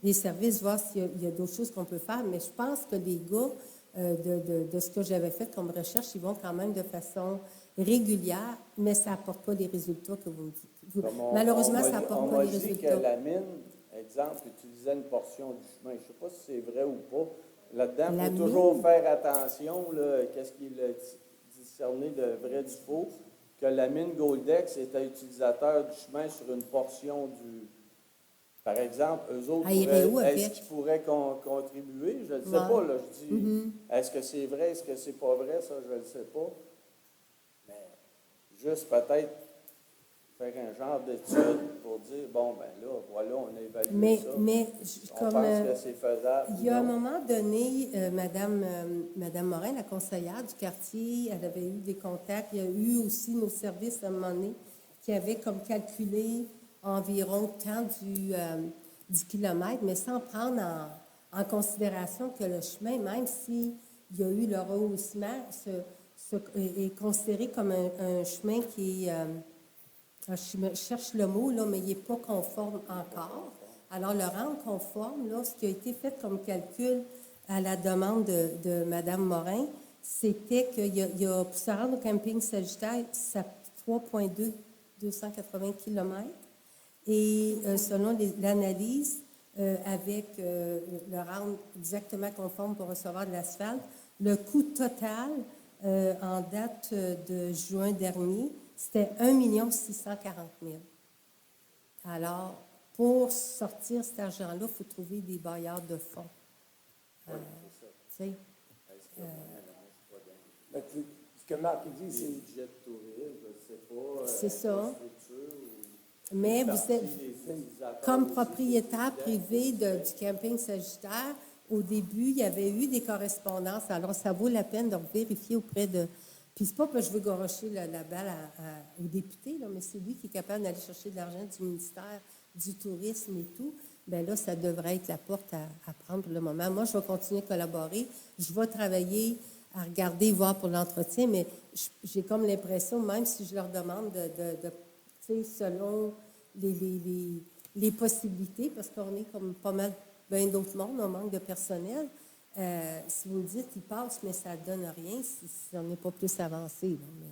les services, voir s'il y a d'autres choses qu'on peut faire. Mais je pense que les gars, de ce que j'avais fait comme recherche, ils vont quand même de façon régulière, mais ça n'apporte pas les résultats que vous me dites. Malheureusement, ça n'apporte pas les résultats. On m'a dit que la mine, exemple, utilisait une portion du chemin. Je ne sais pas si c'est vrai ou pas. Là-dedans, il faut toujours faire attention, qu'est-ce qu'il a discerné de vrai du faux, que la mine Goldex était utilisateur du chemin sur une portion Par exemple, eux autres, Ah, ils iraient où est-ce avec? qu'ils pourraient contribuer? Je ne sais Ouais. pas, là, je dis, est-ce que c'est vrai, est-ce que c'est pas vrai, ça, je ne le sais pas. Mais juste peut-être faire un genre d'étude pour dire, bon, ben là, voilà, on a évalué ça. On comme pense que c'est faisable. il y a un ou non. moment donné, Madame Morin, la conseillère du quartier, elle avait eu des contacts. Il y a eu aussi nos services à un moment donné qui avaient comme calculé environ tant du kilomètre, mais sans prendre en considération que le chemin, même s'il y a eu le rehaussement, est considéré comme un chemin qui est... je cherche le mot, là, mais il n'est pas conforme encore. Alors, le rendre conforme, là, ce qui a été fait comme calcul à la demande de Mme Morin, c'était pour se rendre au camping Sagittaire, ça 3,280 km. Et selon l'analyse, avec le rendre exactement conforme pour recevoir de l'asphalte, le coût total en date de juin dernier, c'était 1 640 000. Alors, pour sortir cet argent-là, il faut trouver des bailleurs de fonds. Tu sais, Mais ce que Marc dit, Des c'est... budgets de tourisme, je ne sais pas. C'est ça. infrastructure ou mais une vous partie êtes, des utilisateurs comme aussi, propriétaire des privé étudiants. du camping Sagittaire, au début, il y avait eu des correspondances. Alors, ça vaut la peine de vérifier auprès de... Puis, c'est pas que je veux gorocher la balle au député, là, mais c'est lui qui est capable d'aller chercher de l'argent du ministère du tourisme et tout. Bien là, ça devrait être la porte à prendre pour le moment. Moi, je vais continuer à collaborer. Je vais travailler à regarder, voir pour l'entretien, mais j'ai comme l'impression, même si je leur demande tu sais, selon les possibilités, parce qu'on est comme pas mal, bien d'autres mondes, on manque de personnel. Si vous me dites, ils passent, mais ça ne donne rien si on n'est pas plus avancé. Là, mais,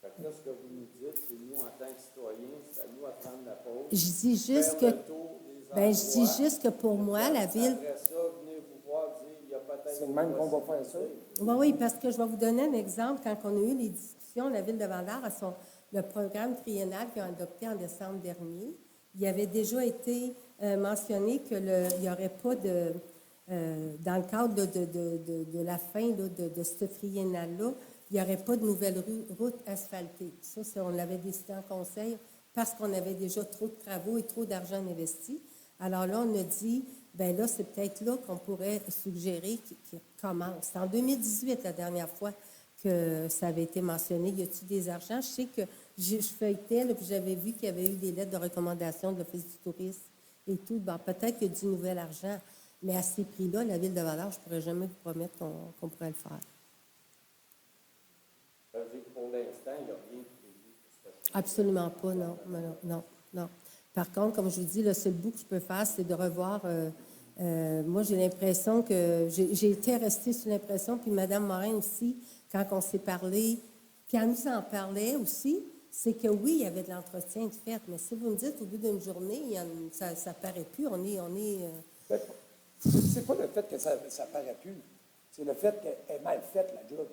Fait que là, ce que vous nous dites, c'est nous, en tant que citoyens, c'est à nous à prendre la pause. je dis juste faire que, le tour des ben, je dis endroits. juste que pour moi, la ville, Après ça, venez vous voir, dire, il y a peut-être... C'est le même qu'on va faire ça. oui, parce que je vais vous donner un exemple. Quand on a eu les discussions, la Ville de Val-d'Or, le programme triennal qu'ils ont adopté en décembre dernier, il avait déjà été mentionné qu'il n'y aurait pas de... dans le cadre de la fin là, de ce triennal-là, il n'y aurait pas de nouvelles routes asphaltées. Ça, on l'avait décidé en conseil parce qu'on avait déjà trop de travaux et trop d'argent investi. Alors là, on a dit, bien là, c'est peut-être là qu'on pourrait suggérer qu'il commence. C'est en 2018, la dernière fois que ça avait été mentionné. Y a-t-il des argents? Je sais que je feuilletais, là, puis j'avais vu qu'il y avait eu des lettres de recommandation de l'Office du tourisme et tout. Bon, peut-être qu'il y a du nouvel argent, mais à ces prix-là, la Ville de Val-d'Or, je ne pourrais jamais vous promettre qu'on pourrait le faire. Ça veut dire que pour l'instant, il n'y a rien de prévu pour cette Absolument pas, non, non. Par contre, comme je vous dis, le seul bout que je peux faire, c'est de revoir. Moi, j'ai l'impression que j'ai été restée sur l'impression, puis Mme Morin aussi, quand on s'est parlé, puis elle nous en parlait aussi, c'est que oui, il y avait de l'entretien de fait, mais si vous me dites au bout d'une journée, ça ne paraît plus, on est Ben, c'est pas le fait que ça paraît plus. C'est le fait qu'elle est mal faite, la job.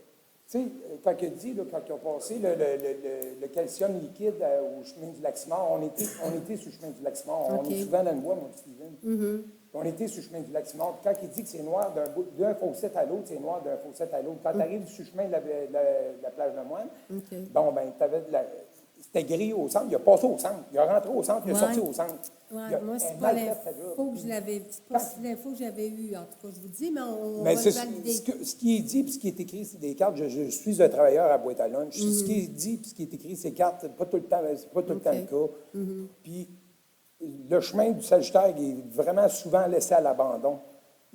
Tu sais, quand il dit, là, quand ils ont passé le calcium liquide au chemin du Lac-Simard, on était sur le chemin du Lac-Simard. On OK. est souvent dans le bois, mon petit Steven. On était sur le chemin du Lac-Simard. Quand il dit que c'est noir d'un fossette à l'autre, c'est noir d'un fossette à l'autre. Quand tu arrives sur le chemin de la plage de Moine, OK. bon, ben, c'était gris au centre. Il a passé au centre. Il a rentré au centre, il a Ouais. sorti au centre. Ouais, Il a- moi, elle c'est est pas mal faite, sa l'info job. que je l'avais, c'est pas l'info que j'avais eue, en tout cas, je vous dis, mais on Mais va c'est le valider. ce qui est dit, puis ce qui est écrit, c'est des cartes. Je suis un travailleur à boîte à lunch. Ce qui est dit, puis ce qui est écrit, c'est cartes. C'est pas tout le temps, c'est pas tout le temps le cas. Puis le chemin du Sagittaire il est vraiment souvent laissé à l'abandon.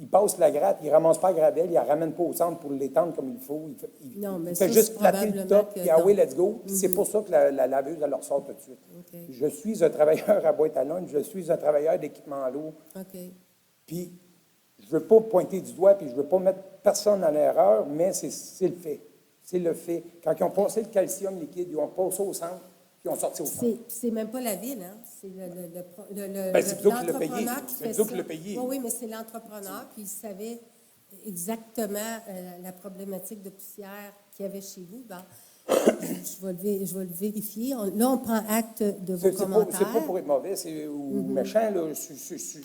Il passe la gratte, il ne ramasse pas la gravelle, il ne la ramène pas au centre pour l'étendre comme il faut. Non, mais il fait ça, juste c'est plater le probablement top, que puis ah oui, non. let's go. Puis c'est pour ça que la laveuse, elle leur sort tout de suite. OK. Je suis un travailleur à boîte à lunch, je suis un travailleur d'équipement lourd. OK. Puis, je ne veux pas pointer du doigt, puis je ne veux pas mettre personne en erreur, mais c'est le fait. C'est le fait. Quand ils ont passé le calcium liquide, ils ont passé au centre, puis ils ont sorti au centre. C'est même pas la ville, hein? C'est Ben, c'est vous autres qui l'avez payé. l'entrepreneur qui C'est fait vous autres ça. qui l'avez payé. Oui, oui, mais c'est l'entrepreneur, puis il savait exactement la problématique de poussière qu'il y avait chez vous. Bon, Je vais le vérifier. Là, on prend acte de vos C'est pas commentaires. pour être mauvais ou méchant, là.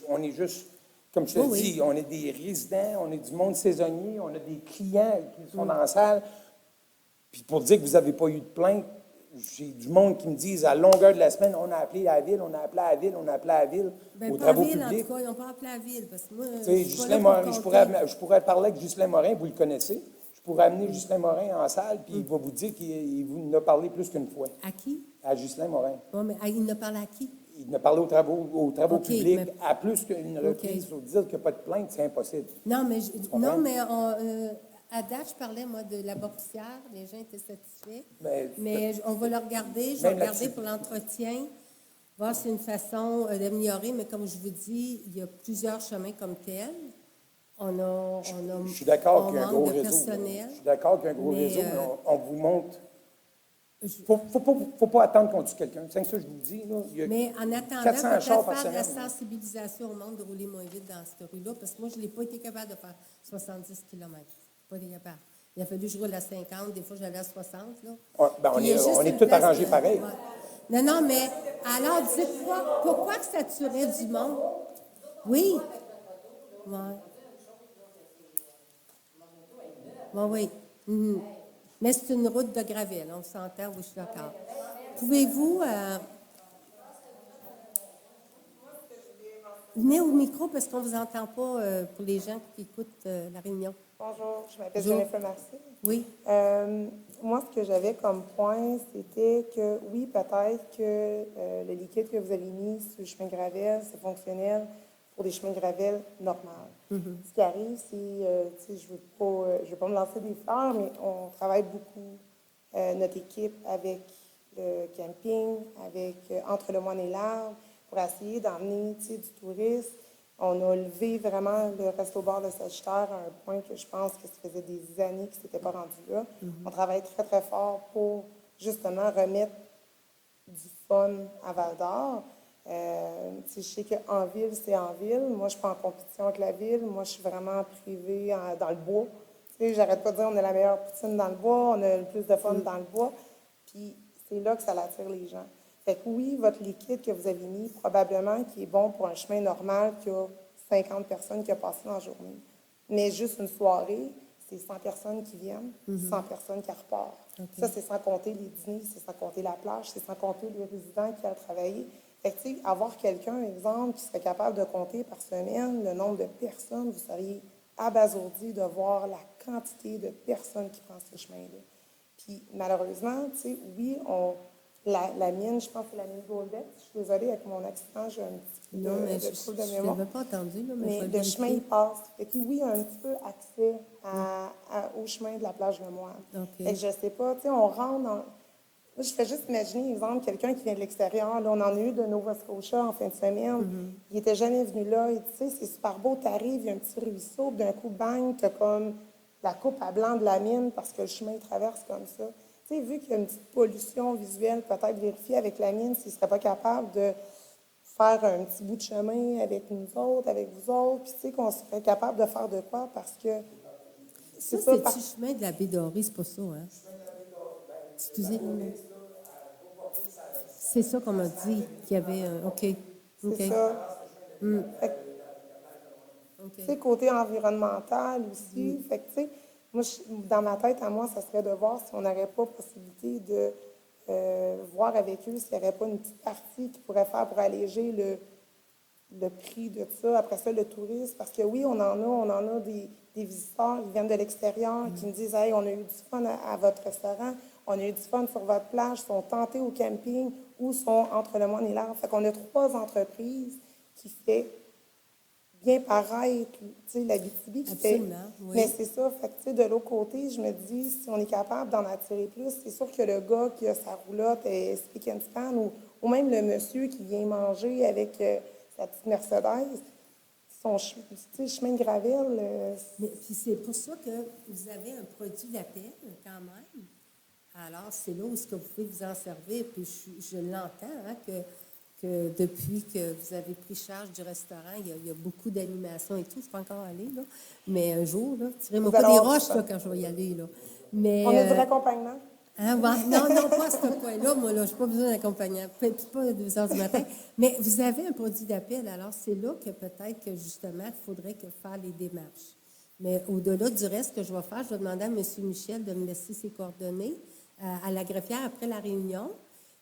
On est juste, comme je te Oui, dis, on est des résidents, on est du monde saisonnier, on a des clients qui sont dans la salle. Puis pour dire que vous n'avez pas eu de plainte, j'ai du monde qui me disent à longueur de la semaine, on a appelé à la ville, on a appelé à la ville, on a appelé à la ville, Ben, aux pas la travaux ville, en publics. tout cas, ils n'ont pas appelé la ville, parce que moi, Tu sais, je suis pas Ghislain là pour Morin, compter. je pourrais parler avec Ghislain Morin, vous le connaissez. Je pourrais amener Ghislain Morin en salle, puis il va vous dire qu'il vous en a parlé plus qu'une fois. À qui? À Ghislain Morin. Bon, mais il ne parle à qui? Il en a parlé aux travaux OK, publics mais- à plus qu'une reprise. Pour dire qu'il n'y a pas de plainte, c'est impossible. Non, mais, comprends? à date, je parlais, moi, de la boursière. Les gens étaient satisfaits. Mais- On va le regarder. Je vais Même regarder là-dessus. pour l'entretien, voir si c'est une façon d'améliorer. Mais comme je vous dis, il y a plusieurs chemins comme tels. Je suis d'accord qu'il y a un manque gros de réseau. personnel. Je suis d'accord qu'il y a un gros Mais, réseau, mais on vous montre. Je- Faut pas attendre qu'on tue quelqu'un. C'est ça que je vous dis. Là. Il y a Mais en attendant, 400 peut-être chars par faire de la semaine. sensibilisation au monde de rouler moins vite dans cette rue-là, parce que moi, je n'ai pas été capable de faire 70 km. Pas été capable. Il a fallu que je roule à 50, des fois j'allais à 60. Là. Ouais, ben, Puis il y a juste on est une tous place arrangés de- pareil. ouais. Non, mais alors dites-moi, pourquoi que ça tuerait du monde? Oui. Oui. Oui. Mhm. Mais c'est une route de gravel, on s'entend, oui, je suis d'accord. Pouvez-vous... venez au micro parce qu'on ne vous entend pas pour les gens qui écoutent la réunion. Bonjour, je m'appelle Bonjour. Jennifer Massé. Oui. Moi, ce que j'avais comme point, c'était que oui, peut-être que le liquide que vous avez mis sur le chemin de gravel, c'est fonctionnel pour des chemins de gravel normaux. Ce qui arrive, c'est, tu sais, je veux pas me lancer des fleurs, mais on travaille beaucoup, notre équipe, avec le camping, avec Entre le Moine et l'Arbre, pour essayer d'emmener, tu sais, du tourisme. On a levé vraiment le Resto-Bar de Sagittaire à un point que je pense que ça faisait des années que ce n'était pas rendu là. On travaille très, très fort pour justement remettre du fun à Val-d'Or. Je sais qu'en ville, c'est en ville. Moi, je suis pas en compétition avec la ville. Moi, je suis vraiment privée dans le bois. Tu sais, j'arrête pas de dire on a la meilleure poutine dans le bois, on a le plus de fun dans le bois. Puis c'est là que ça attire les gens. Fait que oui, votre liquide que vous avez mis, probablement qui est bon pour un chemin normal qui a 50 personnes qui ont passé dans la journée. Mais juste une soirée, c'est 100 personnes qui viennent, 100 personnes qui repartent. Ça, c'est sans compter les dîners, c'est sans compter la plage, c'est sans compter les résidents qui ont travaillé. Fait que, tu sais, avoir quelqu'un, exemple, qui serait capable de compter par semaine le nombre de personnes, vous seriez abasourdi de voir la quantité de personnes qui prennent ce chemin-là. Puis, malheureusement, tu sais, oui, la mienne, je pense que c'est la mine Goldet. Je suis désolée, avec mon accident, j'ai un petit peu Non, mais de trouble de je ne mémoire. l'avais pas entendu, là, mais, Mais je vais le vérifier. chemin, il passe. Fait que oui, il y a un petit peu accès au chemin de la plage de Moine. OK. Fait que je sais pas, tu sais, on rentre dans... Moi, je fais juste imaginer, exemple, quelqu'un qui vient de l'extérieur. Là, on en a eu de Nova Scotia en fin de semaine. Il n'était jamais venu là. Et, tu sais, c'est super beau. Tu arrives, il y a un petit ruisseau, puis d'un coup, bang, tu as comme la coupe à blanc de la mine parce que le chemin traverse comme ça. Tu sais, vu qu'il y a une petite pollution visuelle, peut-être vérifier avec la mine s'il ne serait pas capable de faire un petit bout de chemin avec nous autres, avec vous autres, puis tu sais, qu'on serait capable de faire de quoi parce que Ça, c'est pas... c'est-tu chemin de la baie dorée? C'est pas ça, hein? Excusez. C'est ça qu'on m'a dit, qu'il y avait un... OK. OK. C'est ça. Fait que, OK. tu sais, côté environnemental aussi. Fait que, tu sais, moi, dans ma tête, à moi, ça serait de voir si on n'aurait pas possibilité de voir avec eux s'il n'y aurait pas une petite partie qu'ils pourraient faire pour alléger le prix de ça. Après ça, le tourisme. Parce que oui, on en a des visiteurs qui viennent de l'extérieur qui me disent « Hey, on a eu du fun à votre restaurant, on a eu du fun sur votre plage, sont tentés au camping ou sont entre le Moine et l'Arbre. » Fait qu'on a 3 entreprises qui fait bien paraître, tu sais, l'Abitibi qui fait... Absolument, oui. Mais c'est ça, fait que, tu sais, de l'autre côté, je me dis, si on est capable d'en attirer plus, c'est sûr que le gars qui a sa roulotte et speak and span, ou même le monsieur qui vient manger avec sa petite Mercedes, son tu sais, chemin de gravel... Mais puis c'est pour ça que vous avez un produit d'appel, quand même. Alors, c'est là où est-ce que vous pouvez vous en servir. Puis je l'entends, hein, que depuis que vous avez pris charge du restaurant, il y a beaucoup d'animation et tout. Je ne suis pas encore allée, là. Mais un jour, là, tirez-moi Vous pas allez des avoir roches, ça. là, quand je vais y aller, là. Mais, On a du raccompagnement. Hein, ouais. Non, non, pas à ce point-là. Moi, là, je n'ai pas besoin d'accompagnant. Peut-être pas à 2 heures du matin. Mais vous avez un produit d'appel. Alors, c'est là que peut-être que, justement, il faudrait que faire les démarches. Mais au-delà du reste que je vais faire, je vais demander à M. Michel de me laisser ses coordonnées à la greffière après la réunion.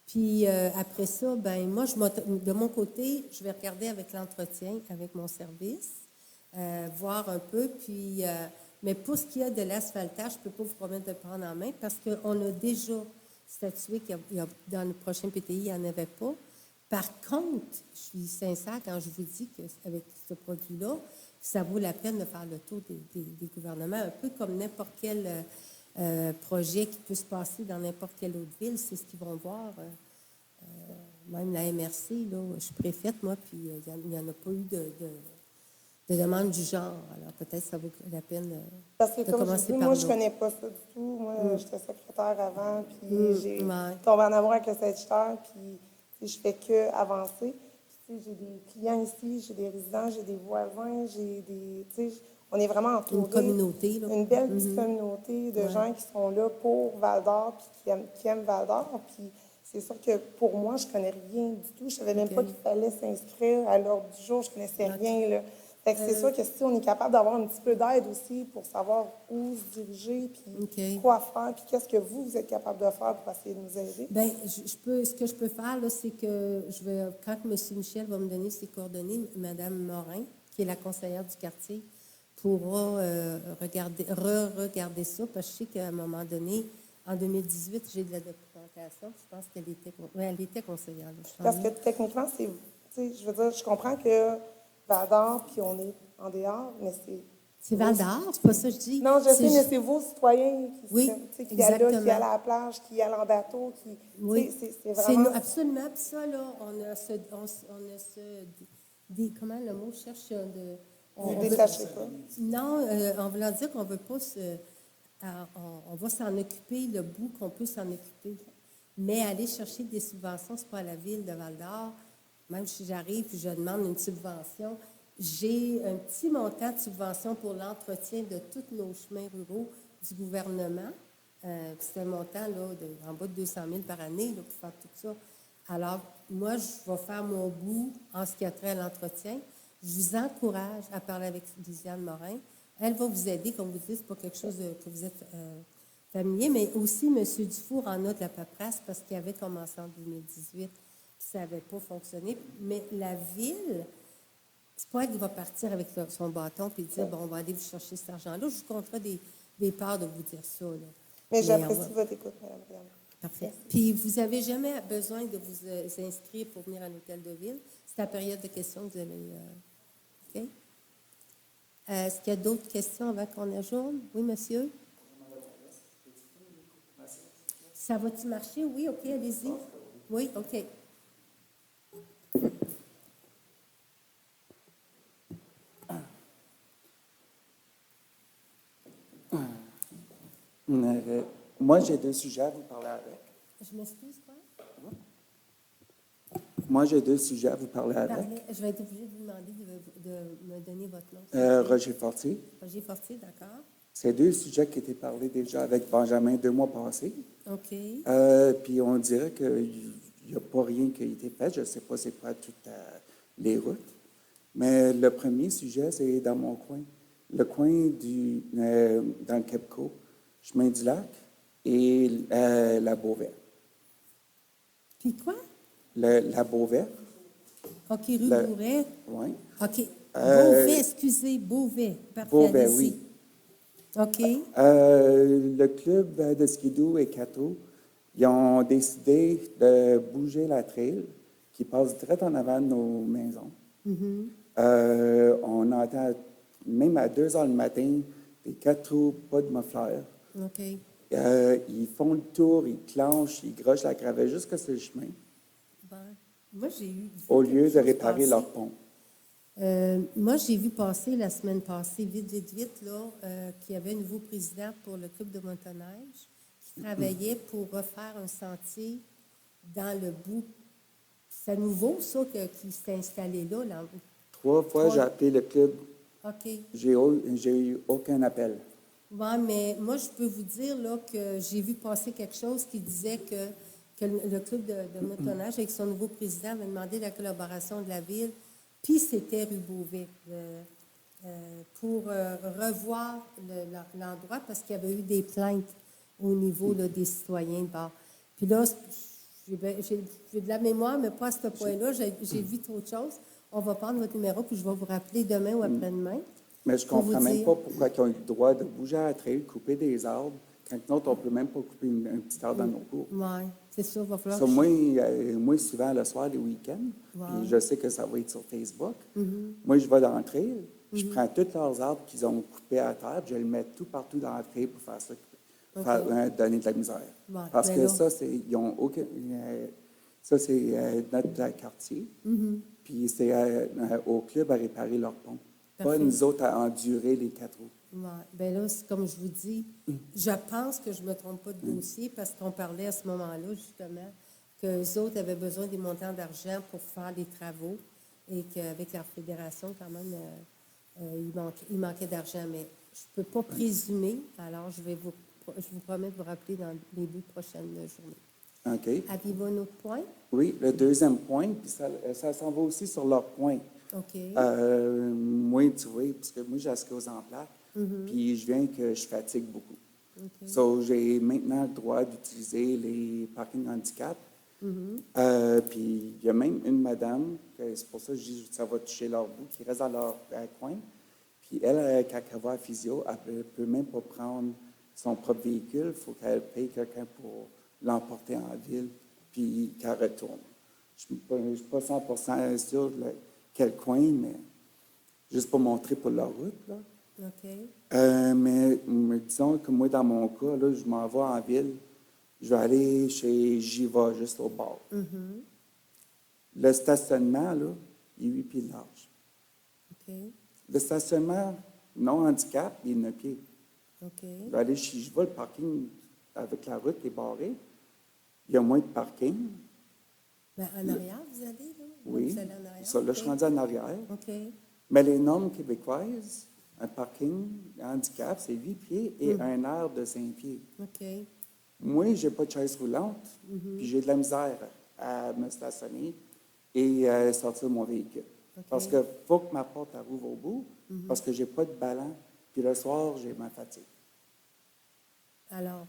Puis après ça, ben moi, de mon côté, je vais regarder avec l'entretien, avec mon service, voir un peu. Puis, mais pour ce qui est de l'asphaltage, je ne peux pas vous promettre de le prendre en main parce qu'on a déjà statué dans le prochain PTI, il n'y en avait pas. Par contre, je suis sincère quand je vous dis qu'avec ce produit-là, ça vaut la peine de faire le tour des gouvernements, un peu comme n'importe quel projet qui peut se passer dans n'importe quelle autre ville. C'est ce qu'ils vont voir. Même la MRC, là, je suis préfète, moi, puis il n'y en a pas eu de demande du genre. Alors, peut-être ça vaut la peine Parce que, de comme je commencer dis, par moi, je là. ne connais pas ça du tout. Moi, j'étais secrétaire avant, puis j'ai Ouais. tombé en amour avec le Sagittaire, puis tu sais, je fais que avancer. Puis, tu sais, j'ai des clients ici, j'ai des résidents, j'ai des voisins, j'ai des... Tu sais, on est vraiment entouré. Une communauté, là. Une belle petite communauté de Ouais. gens qui sont là pour Val-d'Or, puis qui aiment Val-d'Or. Puis c'est sûr que pour moi, je ne connais rien du tout. Je ne savais même pas qu'il fallait s'inscrire à l'ordre du jour. Je ne connaissais rien, là. Fait que c'est sûr que si on est capable d'avoir un petit peu d'aide aussi pour savoir où se diriger, puis quoi faire, puis qu'est-ce que vous êtes capable de faire pour essayer de nous aider. Bien, ce que je peux faire, là, c'est que quand M. Michel va me donner ses coordonnées, Mme Morin, qui est la conseillère du quartier, pourra regarder ça, parce que je sais qu'à un moment donné, en 2018, j'ai de la documentation, je pense qu'elle était conseillère. Là, Parce que techniquement, tu sais, je veux dire, je comprends que Val-d'Or, puis on est en dehors, mais c'est Val-d'Or, c'est pas ça que je dis. non, je sais, mais c'est vos citoyens Oui, qui allent là, qui exactement. allent à la plage, qui allent en bateau, qui... Oui, c'est vraiment... absolument. Puis ça, là, comment le mot cherche de... Vous ne détachez pas. Non, en voulant dire qu'on ne veut pas on va s'en occuper le bout qu'on peut s'en occuper. Mais aller chercher des subventions, ce n'est pas à la ville de Val-d'Or. Même si j'arrive et je demande une subvention, j'ai un petit montant de subvention pour l'entretien de tous nos chemins ruraux du gouvernement. C'est un montant là, en bas de 200 000 par année là, pour faire tout ça. Alors, moi, je vais faire mon bout en ce qui a trait à l'entretien. Je vous encourage à parler avec Lisiane Morin. Elle va vous aider, comme vous dites, ce n'est pas quelque chose que vous êtes familier, mais aussi M. Dufour en a de la paperasse parce qu'il avait commencé en 2018 puis ça n'avait pas fonctionné. Mais la ville, c'est pas elle qui va partir avec son bâton puis dire, bon, on va aller vous chercher cet argent-là. Je vous compterai des parts de vous dire ça. Là. Mais j'apprécie votre écoute, Mme Briand. Parfait. Puis, vous n'avez jamais besoin de vous inscrire pour venir à l'hôtel de ville. C'est la période de questions que vous allez... OK? Est-ce qu'il y a d'autres questions avant qu'on ajoute? Oui, monsieur? Ça va-tu marcher? Oui, OK, allez-y. Oui, OK. Moi, j'ai 2 sujets à vous parler avec. Je m'excuse, quoi? Moi, j'ai 2 sujets à vous parler avec. Je vais être obligée de vous demander de me donner votre nom. Roger Fortier. Roger Fortier, d'accord. C'est 2 sujets qui étaient parlé déjà avec Benjamin 2 mois passés. OK. Puis on dirait qu'il n'y a pas rien qui a été fait. Je ne sais pas c'est quoi toutes les routes. Mais le premier sujet, c'est dans mon coin. Le coin dans le Québco, chemin du lac et la Beauvais. Puis quoi? La Beauvais. OK, rue Bourret. Oui. OK. Beauvais, excusez, Beauvais. Parfait, Beauvais, allez-y. oui. OK. Le club de skidoo et Cato, ils ont décidé de bouger la trail qui passe direct en avant de nos maisons. On entend même à 2 heures le matin des 4 roues, pas de muffler. OK. Ils font le tour, ils clenchent, ils grochent la gravelle jusqu'à ce chemin Bon. Moi, j'ai eu... au lieu de réparer leur pont. Moi, j'ai vu passer la semaine passée, vite, là, qu'il y avait un nouveau président pour le club de motoneige qui travaillait pour refaire un sentier dans le bout. C'est nouveau, ça, qui s'est installé là. 3 fois, j'ai appelé le club. OK. J'ai eu aucun appel. Oui, mais moi, je peux vous dire là, que j'ai vu passer quelque chose qui disait que le club de motonnage, avec son nouveau président, avait demandé la collaboration de la ville, puis c'était Rue Beauvais, pour revoir l'endroit parce qu'il y avait eu des plaintes au niveau là, des citoyens de bord. Puis là, j'ai de la mémoire, mais pas à ce point-là. J'ai vu trop de choses. On va prendre votre numéro, puis je vais vous rappeler demain ou après-demain. Mais je ne Pour vous comprends même dire. pas pourquoi ils ont eu le droit de bouger à la trail, couper des arbres, quand nous autres, on ne peut même pas couper un petit arbre dans nos cours. Oui, c'est ça, il va falloir Ça, que moi, souvent, le soir, les week-ends, Wow. puis je sais que ça va être sur Facebook, moi, je vais dans la trail, je prends tous leurs arbres qu'ils ont coupés à terre, puis je les mets tout partout dans la trail pour faire ça, donner de la misère. Ouais, Parce mais que là- ça, ils ont aucun... ça, c'est notre quartier, puis c'est au club à réparer leur pont. Pas Parfait. nous autres à endurer les 4 roues. Ouais. Bien là, c'est comme je vous dis, je pense que je ne me trompe pas de dossier parce qu'on parlait à ce moment-là, justement, qu'eux autres avaient besoin des montants d'argent pour faire des travaux et qu'avec leur fédération, quand même, il manquait d'argent. Mais je ne peux pas présumer, alors je vous promets de vous rappeler dans les 2 prochaines journées. OK? Avez-vous un autre point? Oui, le deuxième point, puis ça s'en va aussi sur leur point. OK. Moi, tu vois, parce que moi, j'ai la sclérose en plaques, puis je viens que je fatigue beaucoup. OK. So, j'ai maintenant le droit d'utiliser les parkings handicap. Puis il y a même une madame, c'est pour ça que je dis que ça va toucher leur bout, qui reste dans leur coin. Puis elle, quand elle va à physio, elle ne peut même pas prendre son propre véhicule. Il faut qu'elle paye quelqu'un pour l'emporter en ville, puis qu'elle retourne. Je ne suis pas 100% sûr de quel coin, mais juste pour montrer pour la route, là. OK. Mais disons que moi, dans mon cas, là, je m'en vais en ville. Je vais aller chez Jiva, juste au bord. Le stationnement, là, il est 8 pieds de large. OK. Le stationnement non handicap, il est 9 pieds. OK. Je vais aller chez Jiva, le parking avec la route est barré. Il y a moins de parking. Ben, en arrière, vous allez, là? Oui. Vous allez en arrière? Ça, là, je suis rendu en arrière. OK. Mais les normes québécoises, un parking handicap, c'est 8 pieds et un air de 5 pieds. OK. Moi, je n'ai pas de chaise roulante, puis j'ai de la misère à me stationner et sortir de mon véhicule. OK. Parce qu'il faut que ma porte elle ouvre au bout, parce que je n'ai pas de ballon, puis le soir, j'ai ma fatigue. Alors,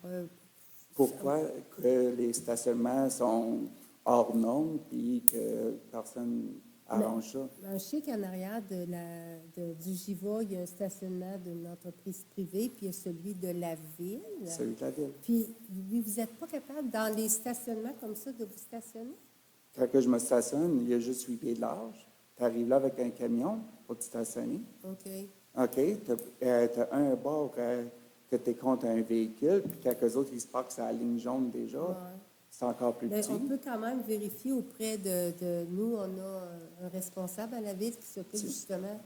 Pourquoi que les stationnements sont hors normes, puis que personne arrange ça? ben, je sais qu'en arrière du Jiva, il y a un stationnement d'une entreprise privée, puis il y a celui de la ville. Celui de la ville. Puis, vous n'êtes pas capable, dans les stationnements comme ça, de vous stationner? Quand que je me stationne, il y a juste 8 pieds de large. Tu arrives là avec un camion pour te stationner. OK. OK, tu as un bord que tu es contre un véhicule, puis quelques autres, ils se parquent sur la ligne jaune déjà. Ouais. C'est encore plus Mais petit. on peut quand même vérifier auprès de nous. On a un responsable à la ville qui s'occupe justement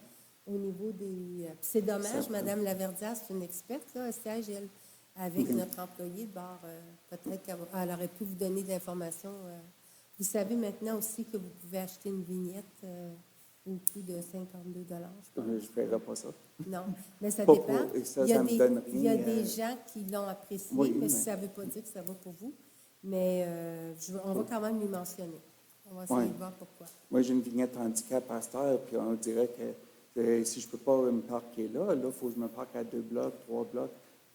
au niveau des... Puis c'est dommage, Ça- Mme Laverdière, c'est une experte, là, elle siège, elle, avec notre employé de bord. Peut-être qu'elle aurait pu vous donner de l'information. Vous savez maintenant aussi que vous pouvez acheter une vignette au coût de 52 je pense. Je ne ferai pas ça. Non, mais ça Pas dépend. pour- ça, il y a, ça me des, donne il y a rien, des gens qui l'ont apprécié, oui, mais mais- ça ne veut pas dire que ça va pour vous. Mais on va quand même lui mentionner. On va essayer Ouais. de voir pourquoi. Moi, j'ai une vignette handicap à cette heure, puis on dirait que si je ne peux pas me parquer là, il faut que je me parque à 2 blocs, 3 blocs,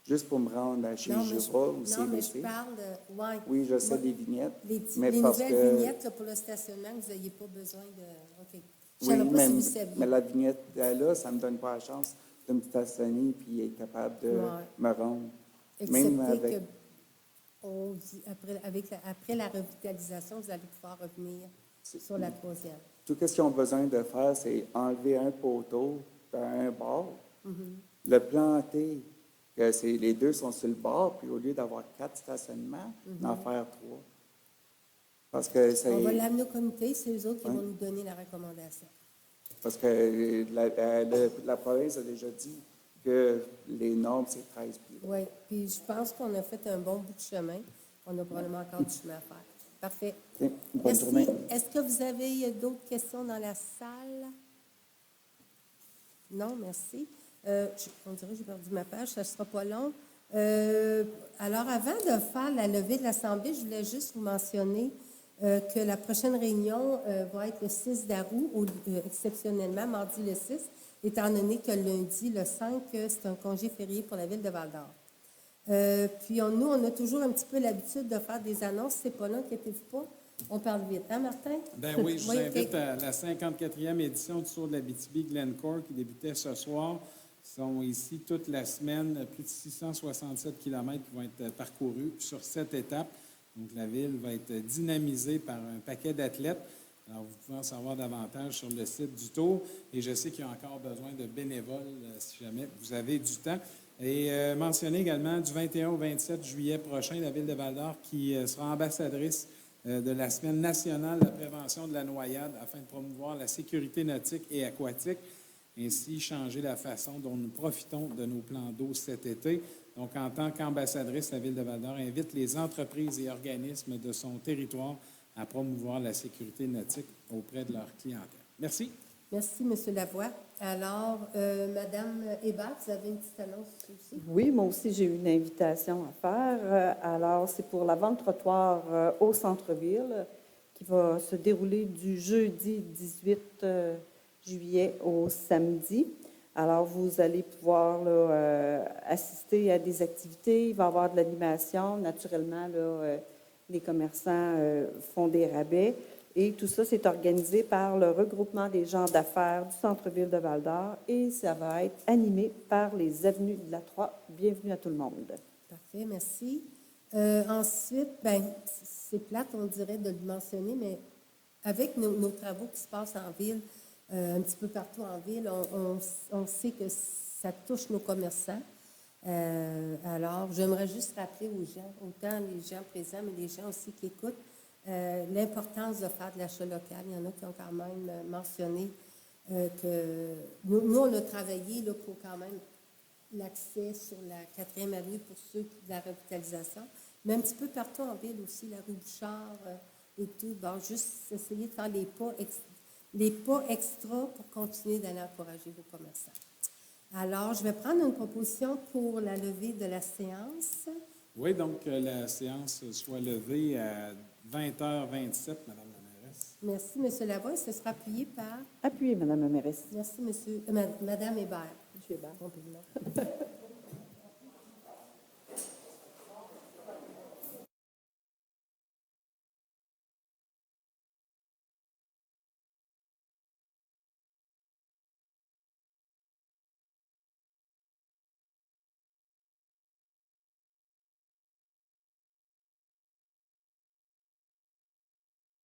juste pour me rendre à chez Non, mais Jura ou non, mais je CBC. parle ouais, Oui, je sais moi, des vignettes, les parce nouvelles que... vignettes là, pour le stationnement, vous n'ayez pas besoin de... OK. Je Oui, ne savais pas si vous mais saviez. la vignette là, ça ne me donne pas la chance de me stationner puis être capable de Ouais. me rendre. Excepté Même avec... que on dit, après la revitalisation, vous allez pouvoir revenir sur la 3e. Tout ce qu'ils ont besoin de faire, c'est enlever un poteau d'un bord, Mm-hmm. le planter, que les 2 sont sur le bord, puis au lieu d'avoir 4 stationnements, d'en faire 3. Parce que c'est... On va l'amener au comité, c'est eux autres qui Ouais. vont nous donner la recommandation. Parce que la province a déjà dit que les normes, c'est 13 pieds. Oui, puis je pense qu'on a fait un bon bout de chemin. On a probablement encore du chemin à faire. Parfait. Ok, bonne Merci. journée. Est-ce que vous avez d'autres questions dans la salle? Non, merci. On dirait que j'ai perdu ma page, ça ne sera pas long. Alors, avant de faire la levée de l'Assemblée, je voulais juste vous mentionner que la prochaine réunion va être le 6 d'août, exceptionnellement, mardi le 6, étant donné que lundi, le 5, c'est un congé férié pour la ville de Val-d'Or. Puis, nous, on a toujours un petit peu l'habitude de faire des annonces. C'est pas là, inquiétez-vous pas. On parle vite. Hein, Martin? Ben oui, je vous invite à la 54e édition du Tour de l'Abitibi-Glencourt qui débutait ce soir. Ils sont ici toute la semaine, plus de 667 km qui vont être parcourus sur 7 étapes. Donc, la ville va être dynamisée par un paquet d'athlètes. Alors, vous pouvez en savoir davantage sur le site du Tour. Et je sais qu'il y a encore besoin de bénévoles si jamais vous avez du temps. Et mentionner également du 21 au 27 juillet prochain, la ville de Val-d'Or qui sera ambassadrice de la Semaine nationale de la prévention de la noyade afin de promouvoir la sécurité nautique et aquatique, ainsi changer la façon dont nous profitons de nos plans d'eau cet été. Donc, en tant qu'ambassadrice, la ville de Val-d'Or invite les entreprises et organismes de son territoire à promouvoir la sécurité nautique auprès de leur clientèle. Merci. Merci, M. Lavoie. Alors, Mme Hébert, vous avez une petite annonce aussi? Oui, moi aussi, j'ai une invitation à faire. Alors, c'est pour la vente trottoir au centre-ville qui va se dérouler du jeudi 18 juillet au samedi. Alors, vous allez pouvoir là, assister à des activités. Il va y avoir de l'animation. Naturellement, là, les commerçants font des rabais. Et tout ça, c'est organisé par le regroupement des gens d'affaires du centre-ville de Val-d'Or et ça va être animé par les avenues de la Troie. Bienvenue à tout le monde. Parfait, merci. Ensuite, ben, c'est plate, on dirait, de le mentionner, mais avec nos travaux qui se passent en ville, un petit peu partout en ville, on sait que ça touche nos commerçants. Alors, j'aimerais juste rappeler aux gens, autant les gens présents, mais les gens aussi qui écoutent, l'importance de faire de l'achat local. Il y en a qui ont quand même mentionné que nous, on a travaillé là, pour quand même l'accès sur la 4e avenue pour ceux de la revitalisation, mais un petit peu partout en ville aussi, la rue Bouchard et tout. Bon, juste essayer de faire les pas extra pour continuer d'aller encourager vos commerçants. Alors, je vais prendre une proposition pour la levée de la séance. Oui, donc la séance soit levée à 20h27, Madame la mairesse. Merci, M. Lavoie. Ce sera appuyé par... Appuyez, Madame la mairesse. Merci, Madame Hébert. Monsieur Hébert. Complètement.